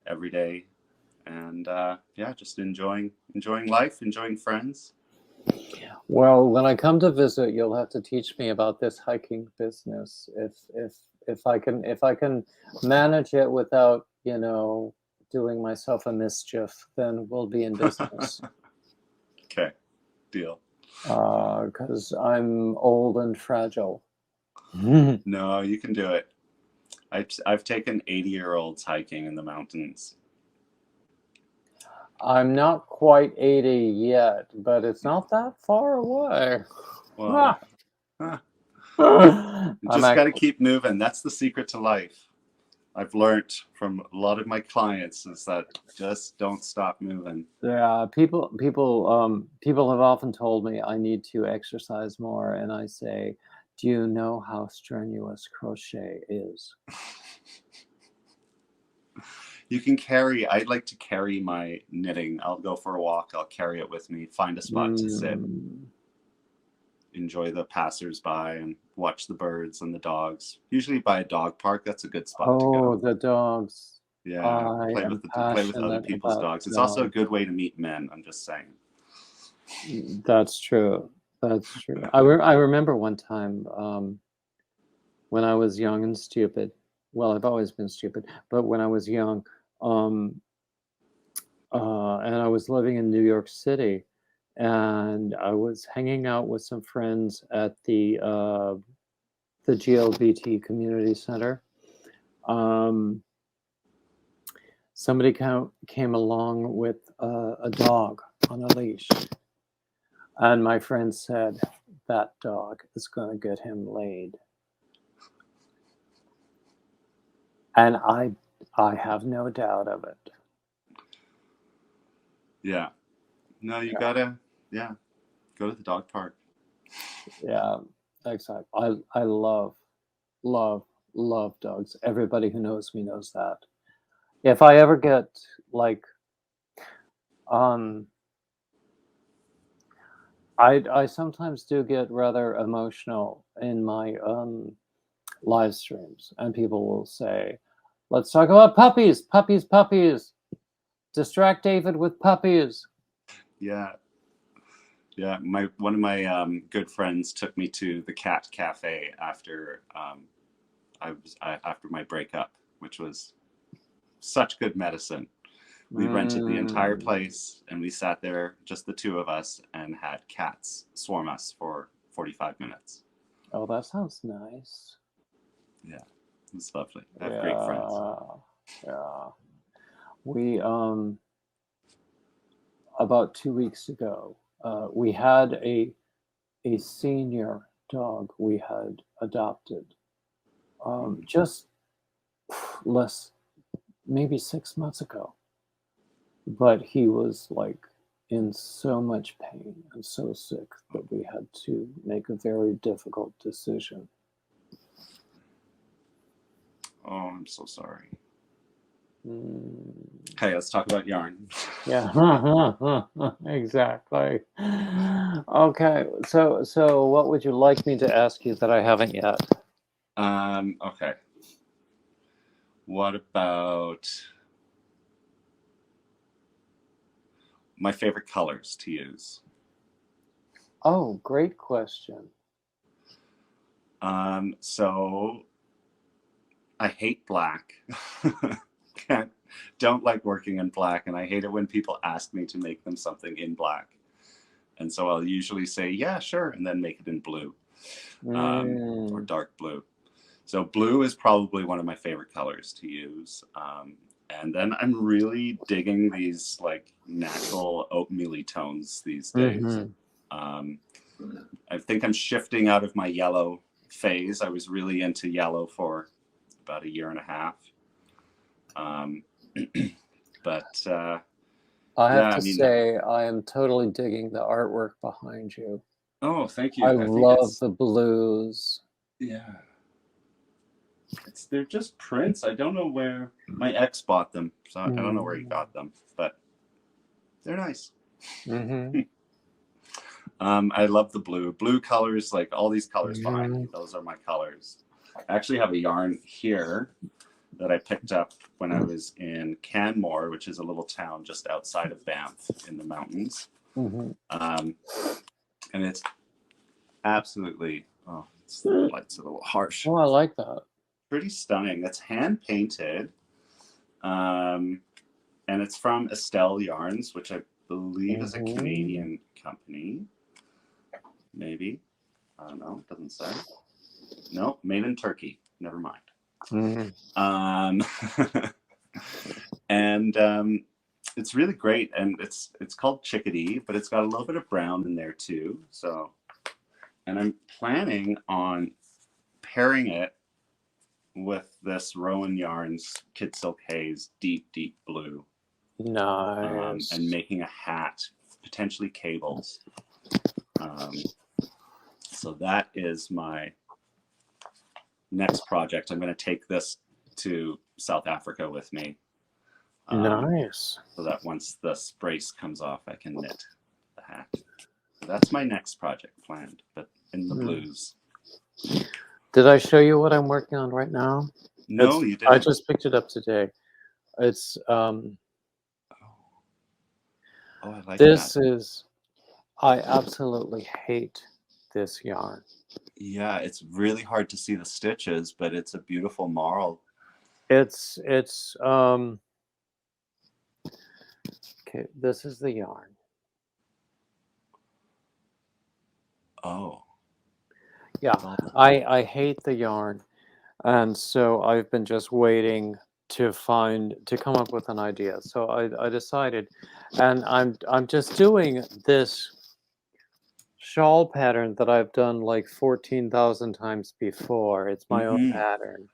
every day, and just enjoying life, enjoying friends. Well, when I come to visit, you'll have to teach me about this hiking business. If I can manage it without, doing myself a mischief, then we'll be in business. Okay, deal. Because I'm old and fragile. No, you can do it. I've taken 80-year-olds hiking in the mountains. I'm not quite 80 yet, but it's not that far away. Well, just got to keep moving. That's the secret to life. I've learned from a lot of my clients is that just don't stop moving. Yeah, people have often told me I need to exercise more, and I say, do you know how strenuous crochet is? You can I'd like to carry my knitting. I'll go for a walk. I'll carry it with me, find a spot to sit, enjoy the passers-by and watch the birds and the dogs. Usually by a dog park, that's a good spot to go. Oh, the dogs. Yeah, play with other people's dogs. It's also a good way to meet men, I'm just saying. That's true. That's true. I remember one time when I was young and stupid, well, I've always been stupid, but when I was young, um, and I was living in New York City, and I was hanging out with some friends at the GLBT Community Center. Um, Somebody came along with a dog on a leash, and my friend said, "That dog is going to get him laid," and I have no doubt of it. Yeah. No, you Yeah, gotta, yeah, go to the dog park. yeah, exactly. I love love dogs. Everybody who knows me knows that. If I ever get like um I sometimes do get rather emotional in my live streams, and people will say, "Let's talk about puppies, puppies, puppies. Distract David with puppies." Yeah. Yeah. One of my good friends took me to the cat cafe after after my breakup, which was such good medicine. We rented the entire Mm. place and we sat there, just the two of us, and had cats swarm us for 45 minutes. Oh, that sounds nice. Yeah, it was lovely. I have great friends. Yeah, yeah. We about 2 weeks ago, we had a senior dog we had adopted. Just less, maybe 6 months ago, but he was like in so much pain and so sick that we had to make a very difficult decision. Oh, I'm so sorry. Mm, Okay, let's talk about yarn. yeah, exactly. Okay, so what would you like me to ask you that I haven't yet? Okay. What about my favorite colors to use? Oh, great question. So I hate black. Can't, don't like working in black, and I hate it when people ask me to make them something in black. And so I'll usually say, yeah, sure, and then make it in blue, or Mm, dark blue. So blue is probably one of my favorite colors to use. And then I'm really digging these like natural oatmeal tones these days. mm-hmm. Um, I think I'm shifting out of my yellow phase. I was really into yellow for about a year and a half. Um, but I have yeah, I to mean, say, I am totally digging the artwork behind you. oh, thank I you. I think love the blues. yeah, they're just prints. I don't know where my ex bought them, so I don't know where he Mm-hmm. got them, but they're nice. Mm-hmm. I love the blue colors, like all these colors behind Mm-hmm. me. Those are my colors. I actually have a yarn here that I picked up when I was in Canmore, which is a little town just outside of Banff in the mountains. Mm-hmm. Um, and it's absolutely, oh, the light's a little harsh. Oh, I like that. Pretty stunning. It's hand painted. Um, and it's from Estelle Yarns, which I believe is a Mm-hmm. Canadian company. Maybe. I don't know. It doesn't say. No, made in Turkey. Never mind. Mm-hmm. Um, and it's really great, and it's called Chickadee, but it's got a little bit of brown in there too. So, and I'm planning on pairing it with this Rowan Yarns Kid Silk Haze deep blue, and Nice. making a hat, potentially cables. Um, so that is my next project. I'm going to take this to South Africa with me, Nice. so that once the brace comes off, I can knit the hat. So that's my next project planned, but in the Mm. blues. Did I show you what I'm working on right now? No, It's you I didn't. just picked it up today. It's Oh, I like that. this is I absolutely hate this yarn. Yeah, it's really hard to see the stitches, but it's a beautiful marl. It's okay, this is the yarn. Oh, Yeah, velvet. I hate the yarn, and so I've been just waiting to come up with an idea. So I decided, and I'm just doing this shawl pattern that I've done like 14,000 times before. It's my own Mm-hmm. pattern.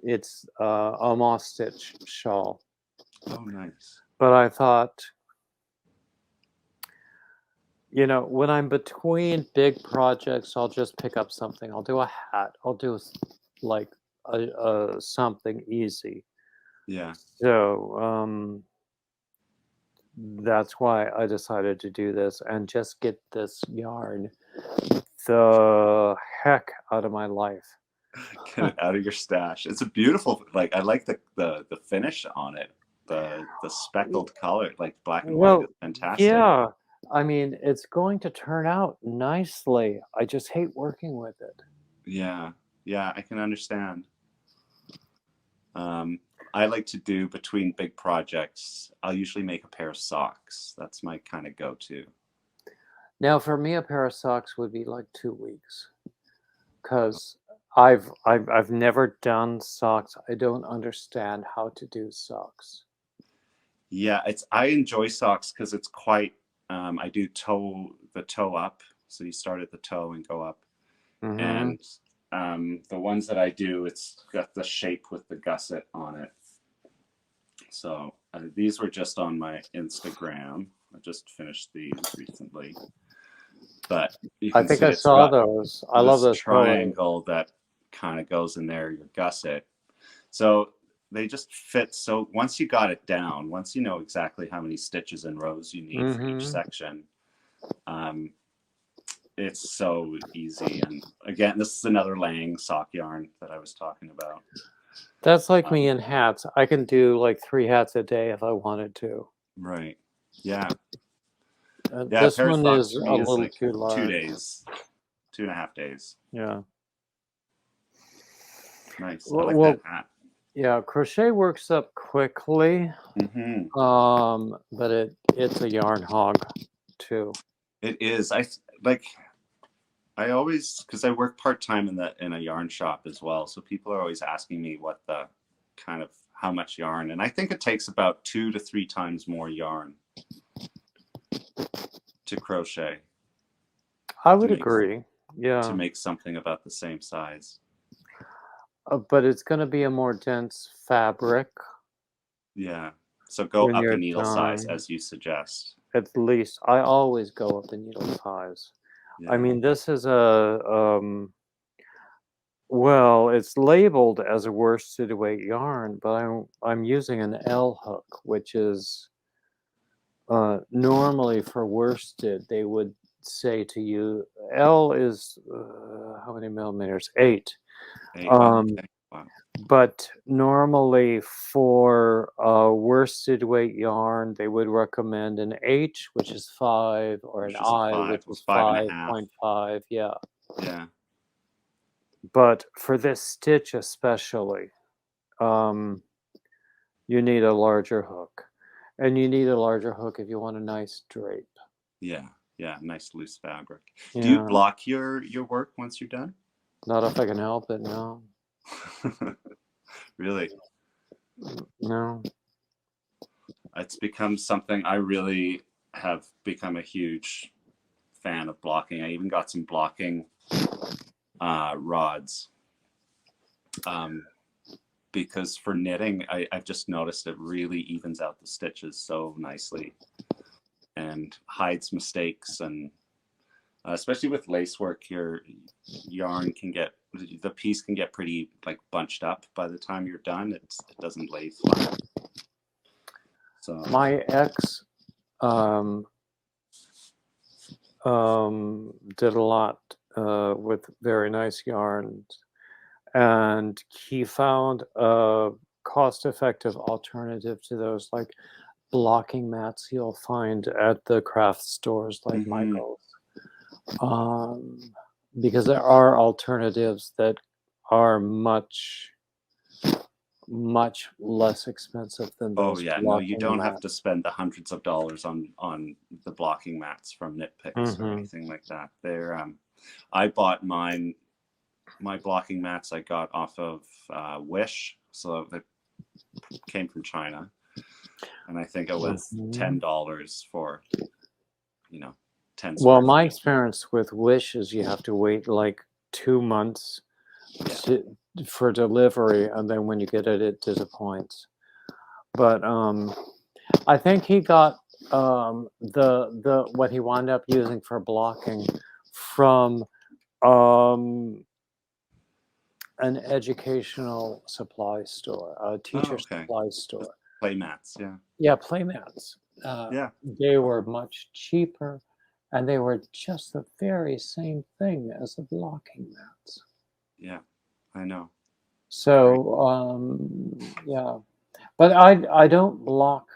It's a moss stitch shawl. Oh, nice. But I thought, when I'm between big projects, I'll just pick up something. I'll do a hat. I'll do like a something easy. Yeah. So that's why I decided to do this and just get this yarn the heck out of my life. Get it out of your stash. It's a beautiful, like I like the finish on it. The speckled color, like black and white, is Well, fantastic. yeah. I mean, it's going to turn out nicely. I just hate working with it. Yeah. Yeah, I can understand. I like to do between big projects. I'll usually make a pair of socks. That's my kind of go-to. Now, for me, a pair of socks would be like 2 weeks because I've never done socks. I don't understand how to do socks. Yeah, I enjoy socks because it's quite. I do the toe up, so you start at the toe and go up, Mm-hmm. and the ones that I do, it's got the shape with the gusset on it. So these were just on my Instagram. I just finished these recently, but you I can think see I it's saw got those. I love this those colors. triangle that kind of goes in there, your gusset. So they just fit. So once you got it down, once you know exactly how many stitches and rows you need for each Mm-hmm. section, um, it's so easy. And again, this is another Lang sock yarn that I was talking about. That's like me Um, in hats. I can do like 3 hats a day if I wanted to. right. Yeah. Yeah. A This pair of one socks is for a me is little like too 2 days, large. 2.5 days. Yeah. Nice. I Well, like that well, hat. yeah, crochet works up quickly, Mm-hmm. but it's a yarn hog too. It is. Like. I always, because I work part time in a yarn shop as well, so people are always asking me what the kind of how much yarn, and I think it takes about 2 to 3 times more yarn to crochet I to would make agree. to Yeah. make something about the same size. But it's going to be a more dense fabric Yeah. So go when up a you're needle size done. as you suggest. At least I always go up the needle size. I Yeah. mean, this is well, it's labeled as a worsted weight yarn, but I'm using an L hook, which is normally for worsted they would say to you L is how many millimeters? 8. Oh, Um, okay. Wow. but normally for worsted weight yarn, they would recommend an H, which is 5, or an Which is a I, 5, which well, is 5.5. 5.5. Yeah. Yeah. But for this stitch especially, um, you need a larger hook. And you need a larger hook if you want a nice drape. Yeah. Yeah. Nice loose fabric. Do you Yeah. block your work once you're done? Not if I can help it, no. Really? No. It's become something I really have become a huge fan of blocking. I even got some blocking rods because for knitting, I've just noticed it really evens out the stitches so nicely and hides mistakes. And especially with lace work, your yarn can get the piece can get pretty like bunched up by the time you're done. It doesn't lay flat. So My ex um, did a lot with very nice yarns, and he found a cost-effective alternative to those, like blocking mats you'll find at the craft stores like mm-hmm. Michael's. Um, because there are alternatives that are much much less expensive than Oh those yeah, no, you blocking don't have to mats. spend the hundreds of dollars on the blocking mats from Nitpicks or anything like that. They're I bought my blocking mats I got off of Wish, so they came from China, and I think it was $10 for 10 Well, square my feet. experience with Wish is you have to wait like 2 months for delivery, and then when you get it, it disappoints. But I think he got the what he wound up using for blocking from an educational supply store, a teacher supply store. Play mats, yeah. Yeah, playmats. Yeah. They were much cheaper, and they were just the very same thing as the blocking mats. Yeah, I know. So, yeah. But I don't block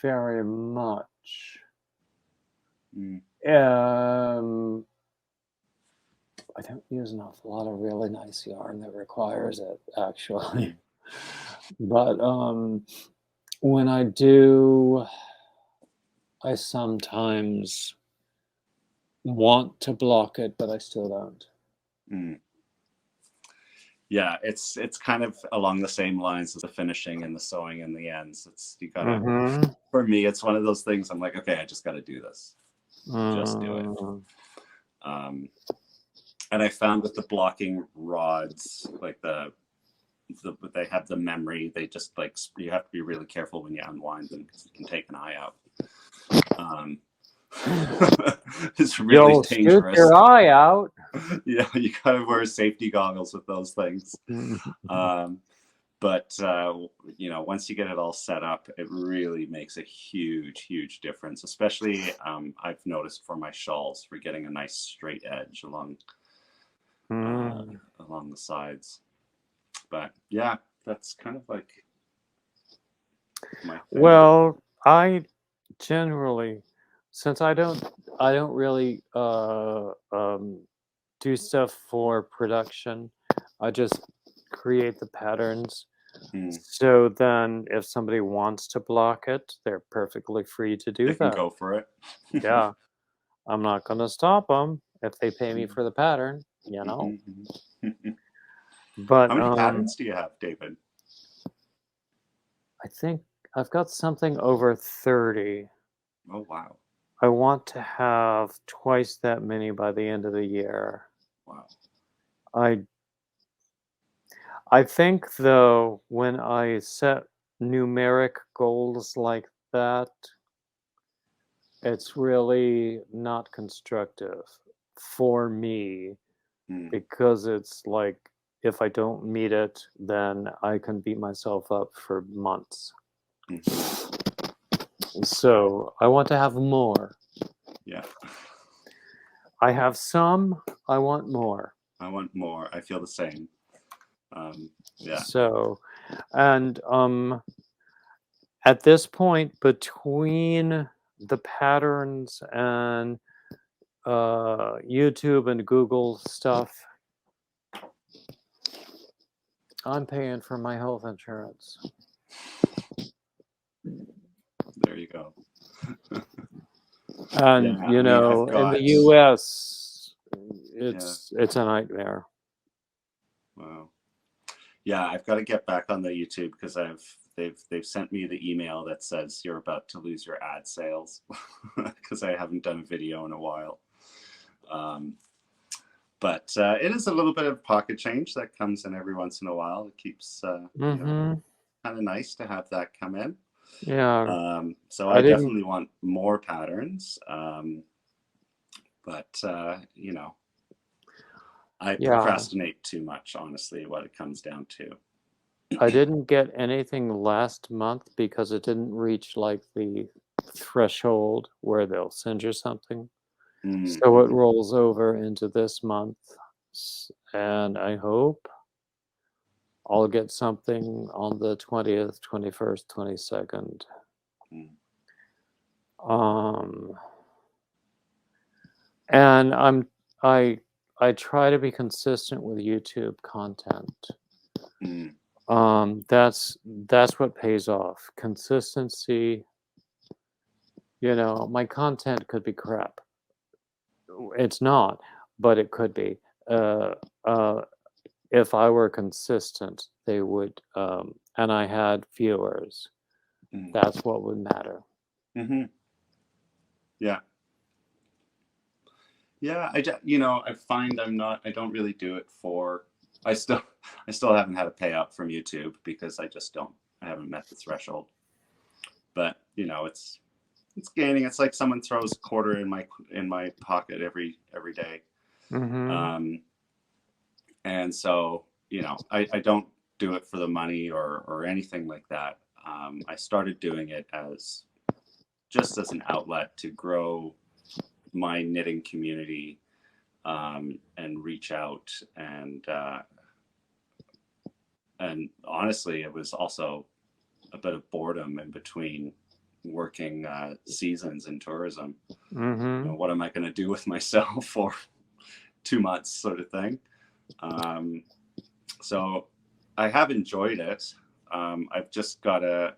very much. I don't use an awful lot of really nice yarn that requires it, actually. But when I do, I sometimes want to block it, but I still don't. Yeah, it's kind of along the same lines as the finishing and the sewing and the ends. It's you gotta. For me, it's one of those things. I'm like, okay, I just got to do this. Just do it. And I found with the blocking rods, like they have the memory. They just like you have to be really careful when you unwind them because you can take an eye out. It's really You'll dangerous. shoot your eye out. Yeah, you gotta wear safety goggles with those things. But once you get it all set up, it really makes a huge difference. Especially, I've noticed for my shawls, for getting a nice straight edge along the sides. But yeah, that's kind of like my thing. Well, I generally, since I don't really do stuff for production, I just create the patterns. So then if somebody wants to block it, they're perfectly free to do they can that. go for it. Yeah. I'm not going to stop them if they pay me for the pattern, But how many patterns do you have, David? I think I've got something over 30. Oh, wow. I want to have twice that many by the end of the year. Wow. I think, though, when I set numeric goals like that, it's really not constructive for me because it's like if I don't meet it, then I can beat myself up for months. So I want to have more. Yeah. I have some. I want more. I want more. I feel the same. Yeah. So, and at this point, between the patterns and YouTube and Google stuff, I'm paying for my health insurance. There you go. And in the US, it's a nightmare. Wow. Yeah, I've got to get back on the YouTube because they've sent me the email that says you're about to lose your ad sales because I haven't done a video in a while. But it is a little bit of pocket change that comes in every once in a while. It keeps kind of nice to have that come in. Yeah. So I definitely want more patterns. But I procrastinate too much, honestly, what it comes down to. I didn't get anything last month because it didn't reach like the threshold where they'll send you something. So it rolls over into this month, and I hope I'll get something on the 20th, 21st, 22nd. And I try to be consistent with YouTube content. That's what pays off. Consistency. My content could be crap. It's not, but it could be. Uh, uh, if I were consistent, they would, and I had viewers. Mm. That's what would matter. Mm-hmm. Yeah. Yeah, I find I don't really do it for, I still, I still haven't had a payout from YouTube because I haven't met the threshold. But, it's gaining. It's like someone throws a quarter in my pocket every day. Mm-hmm. And so, I don't do it for the money or anything like that. I started doing it just as an outlet to grow my knitting community, and reach out, and honestly, it was also a bit of boredom in between working seasons in tourism. Mm-hmm. What am I going to do with myself for 2 months, sort of thing. So I have enjoyed it. I've just got to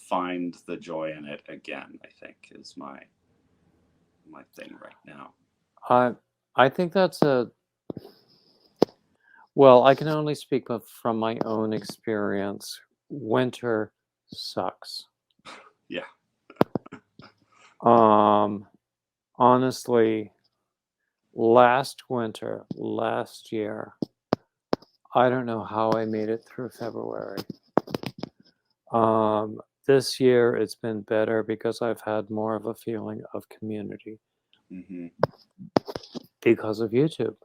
find the joy in it again, I think, is my thing right now. I think that's well, I can only speak from my own experience. Winter sucks. Yeah. Honestly, last winter, last year, I don't know how I made it through February. This year it's been better because I've had more of a feeling of community Mm-hmm. because of YouTube.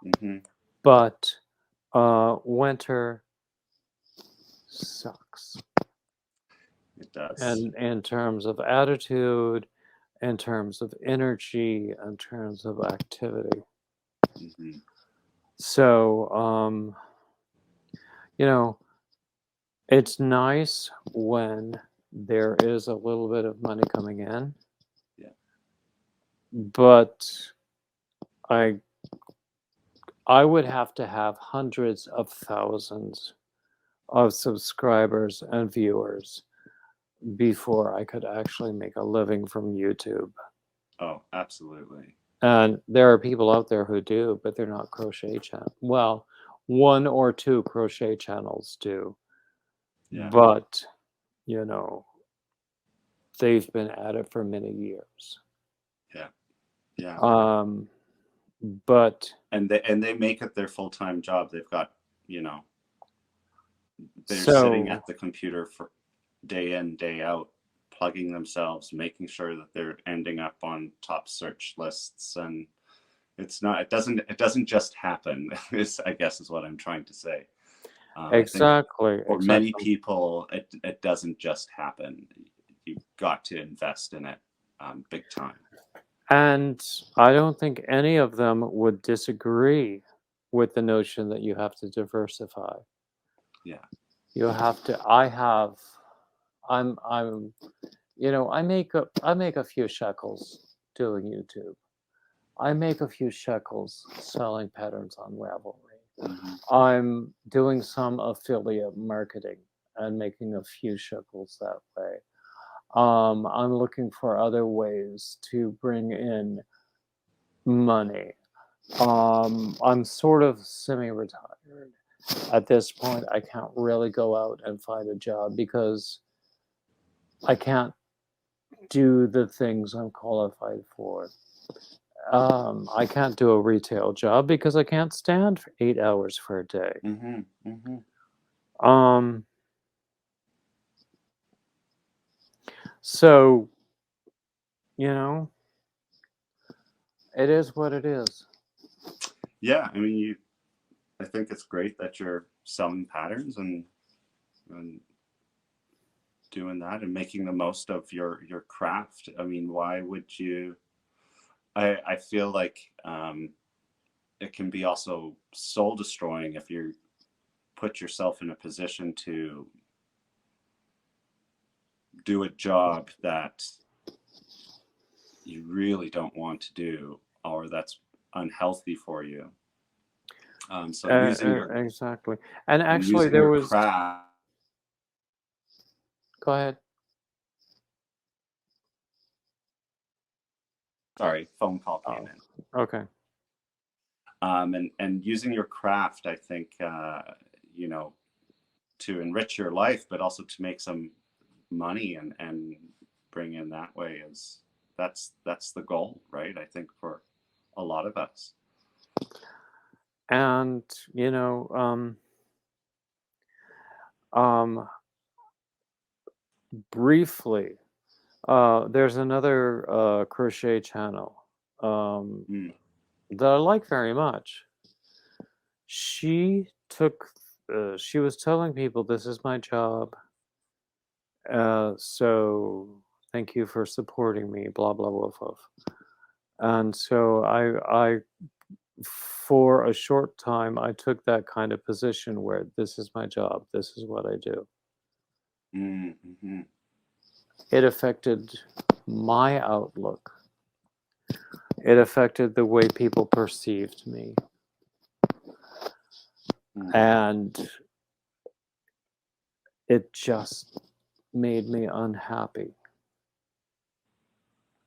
Mm-hmm. But winter sucks. It does. And in terms of attitude, in terms of energy, in terms of activity. Mm-hmm. So, you know, it's nice when there is a little bit of money coming in, Yeah. but I I would have to have hundreds of thousands of subscribers and viewers before I could actually make a living from YouTube. Oh, absolutely. And there are people out there who do, but they're not crochet channel. Well, one or two crochet channels do, Yeah. but you know, they've been at it for many years. Yeah. Yeah. Um, but And they make it their full-time job. They've got, you know, they're sitting so at the computer for day in, day out, plugging themselves, making sure that they're ending up on top search lists. And it doesn't just happen, is, I guess, is what I'm trying to say. I think for many exactly. people, it doesn't just happen. You've got to invest in it, big time. And I don't think any of them would disagree with the notion that you have to diversify. Yeah. You have to. I'm. I make a few shekels doing YouTube. I make a few shekels selling patterns on Ravelry. Mm-hmm. I'm doing some affiliate marketing and making a few shekels that way. I'm looking for other ways to bring in money. I'm sort of semi-retired. At this point, I can't really go out and find a job because I can't do the things I'm qualified for. I can't do a retail job because I can't stand for 8 hours for a day. Mm-hmm. Mm-hmm. Um, so, you know, it is what it is. Yeah, I mean, I think it's great that you're selling patterns and doing that and making the most of your craft. I mean, why would you? I feel like, it can be also soul destroying if you put yourself in a position to do a job that you really don't want to do, or that's unhealthy for you. So using your exactly. And and actually, using there your was. craft. Go ahead. Sorry, phone call came Oh, in. okay. And using your craft, I think, you know, to enrich your life, but also to make some money and bring in that way is that's the goal, right? I think for a lot of us. And um, briefly, there's another crochet channel Mm, that I like very much. She took. She was telling people, "This is my job. So thank you for supporting me." Blah blah blah blah. And so I for a short time, I took that kind of position where this is my job, this is what I do. mm-hmm. It affected my outlook, it affected the way people perceived me, Mm. and it just made me unhappy.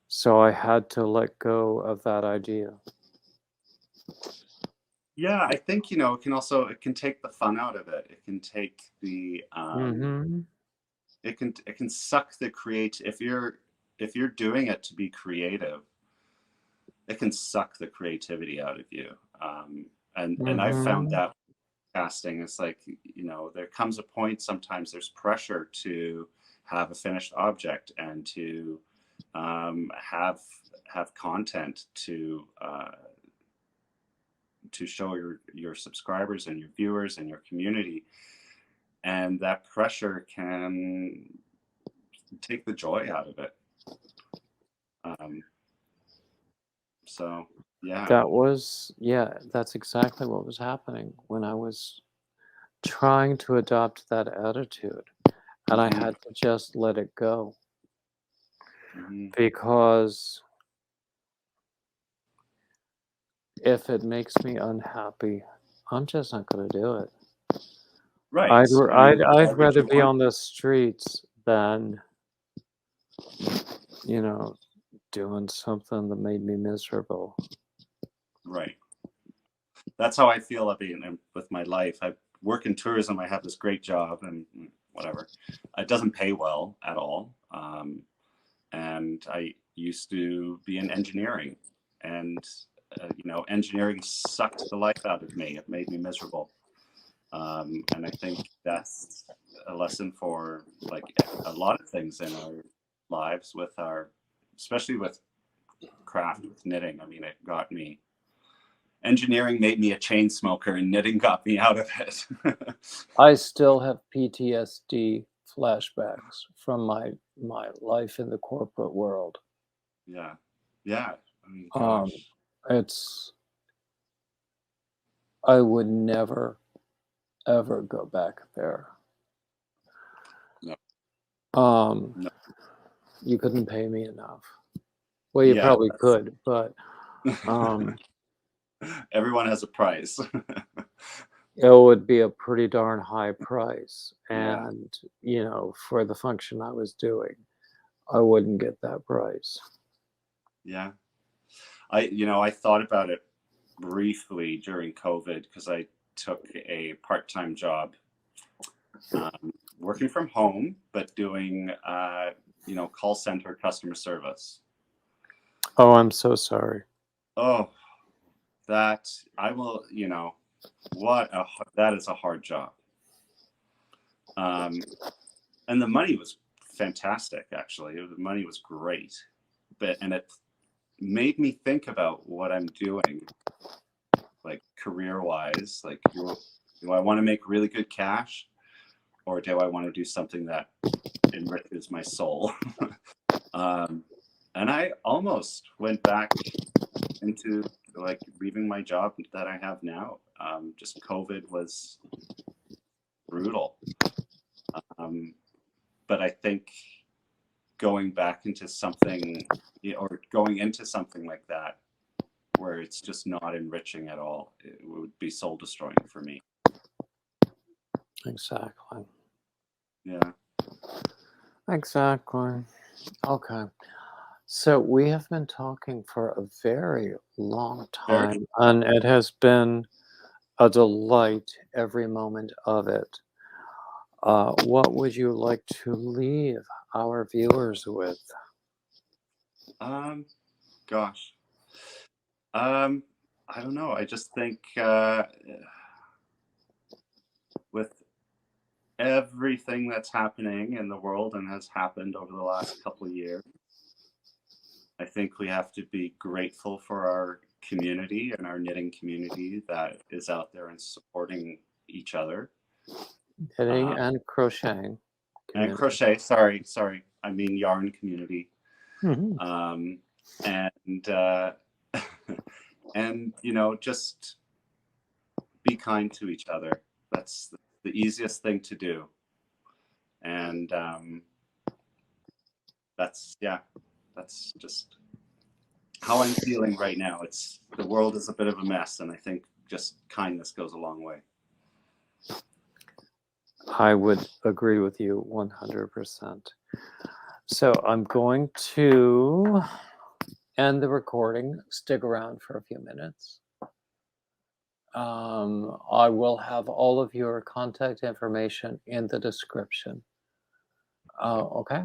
So I had to let go of that idea. Yeah, I think, you know, it can take the fun out of it. It can take the Mm-hmm. it can suck the create if you're doing it to be creative, it can suck the creativity out of you. And I found Mm-hmm. that casting is like, you know, there comes a point sometimes there's pressure to have a finished object and to have content to show your subscribers and your viewers and your community, and that pressure can take the joy out of it. Um, so yeah. Yeah, that's exactly what was happening when I was trying to adopt that attitude. And I Hmm. had to just let it go Hmm. because if it makes me unhappy, I'm just not going to do it. Right. I mean, why I'd would rather you be want on the streets than, you know, doing something that made me miserable. right? That's how I feel with my life. I work in tourism. I have this great job and whatever. It doesn't pay well at all. And I used to be in engineering, and you know, engineering sucked the life out of me. It made me miserable. And I think that's a lesson for like a lot of things in our lives with our, especially with craft, with knitting. I mean, it got me engineering made me a chain smoker and knitting got me out of it. I still have PTSD flashbacks from my life in the corporate world. Yeah. Yeah. I mean, Um, gosh. it's I would never ever go back there. No. Um, No. you couldn't pay me enough. Well, you Yeah. probably could, but um, Everyone has a price. it would be a pretty darn high price. Yeah. And, for the function I was doing, I wouldn't get that price. Yeah. I thought about it briefly during COVID because I took a part-time job working from home, but doing, call center customer service. Oh, I'm so sorry. Oh, that I will, that is a hard job. And the money was fantastic, actually. The money was great, and it made me think about what I'm doing, like career wise. Like, do I want to make really good cash, or do I want to do something that enriches my soul? And I almost went back into like leaving my job that I have now. Just COVID was brutal. But I think going back into something, or going into something like that where it's just not enriching at all. It would be soul destroying for me. Exactly. Yeah. Exactly. Okay. So we have been talking for a very long Very time, and it has been a delight every moment of it. What would you like to leave our viewers with? gosh. I don't know. I just think with everything that's happening in the world and has happened over the last couple of years, I think we have to be grateful for our community and our knitting community that is out there and supporting each other. Knitting and crocheting And community. crochet, sorry, I mean yarn community. Mhm. And and just be kind to each other. That's the easiest thing to do. And that's just how I'm feeling right now. It's the world is a bit of a mess, and I think just kindness goes a long way. I would agree with you 100%. So I'm going to end the recording. Stick around for a few minutes. I will have all of your contact information in the description. Okay?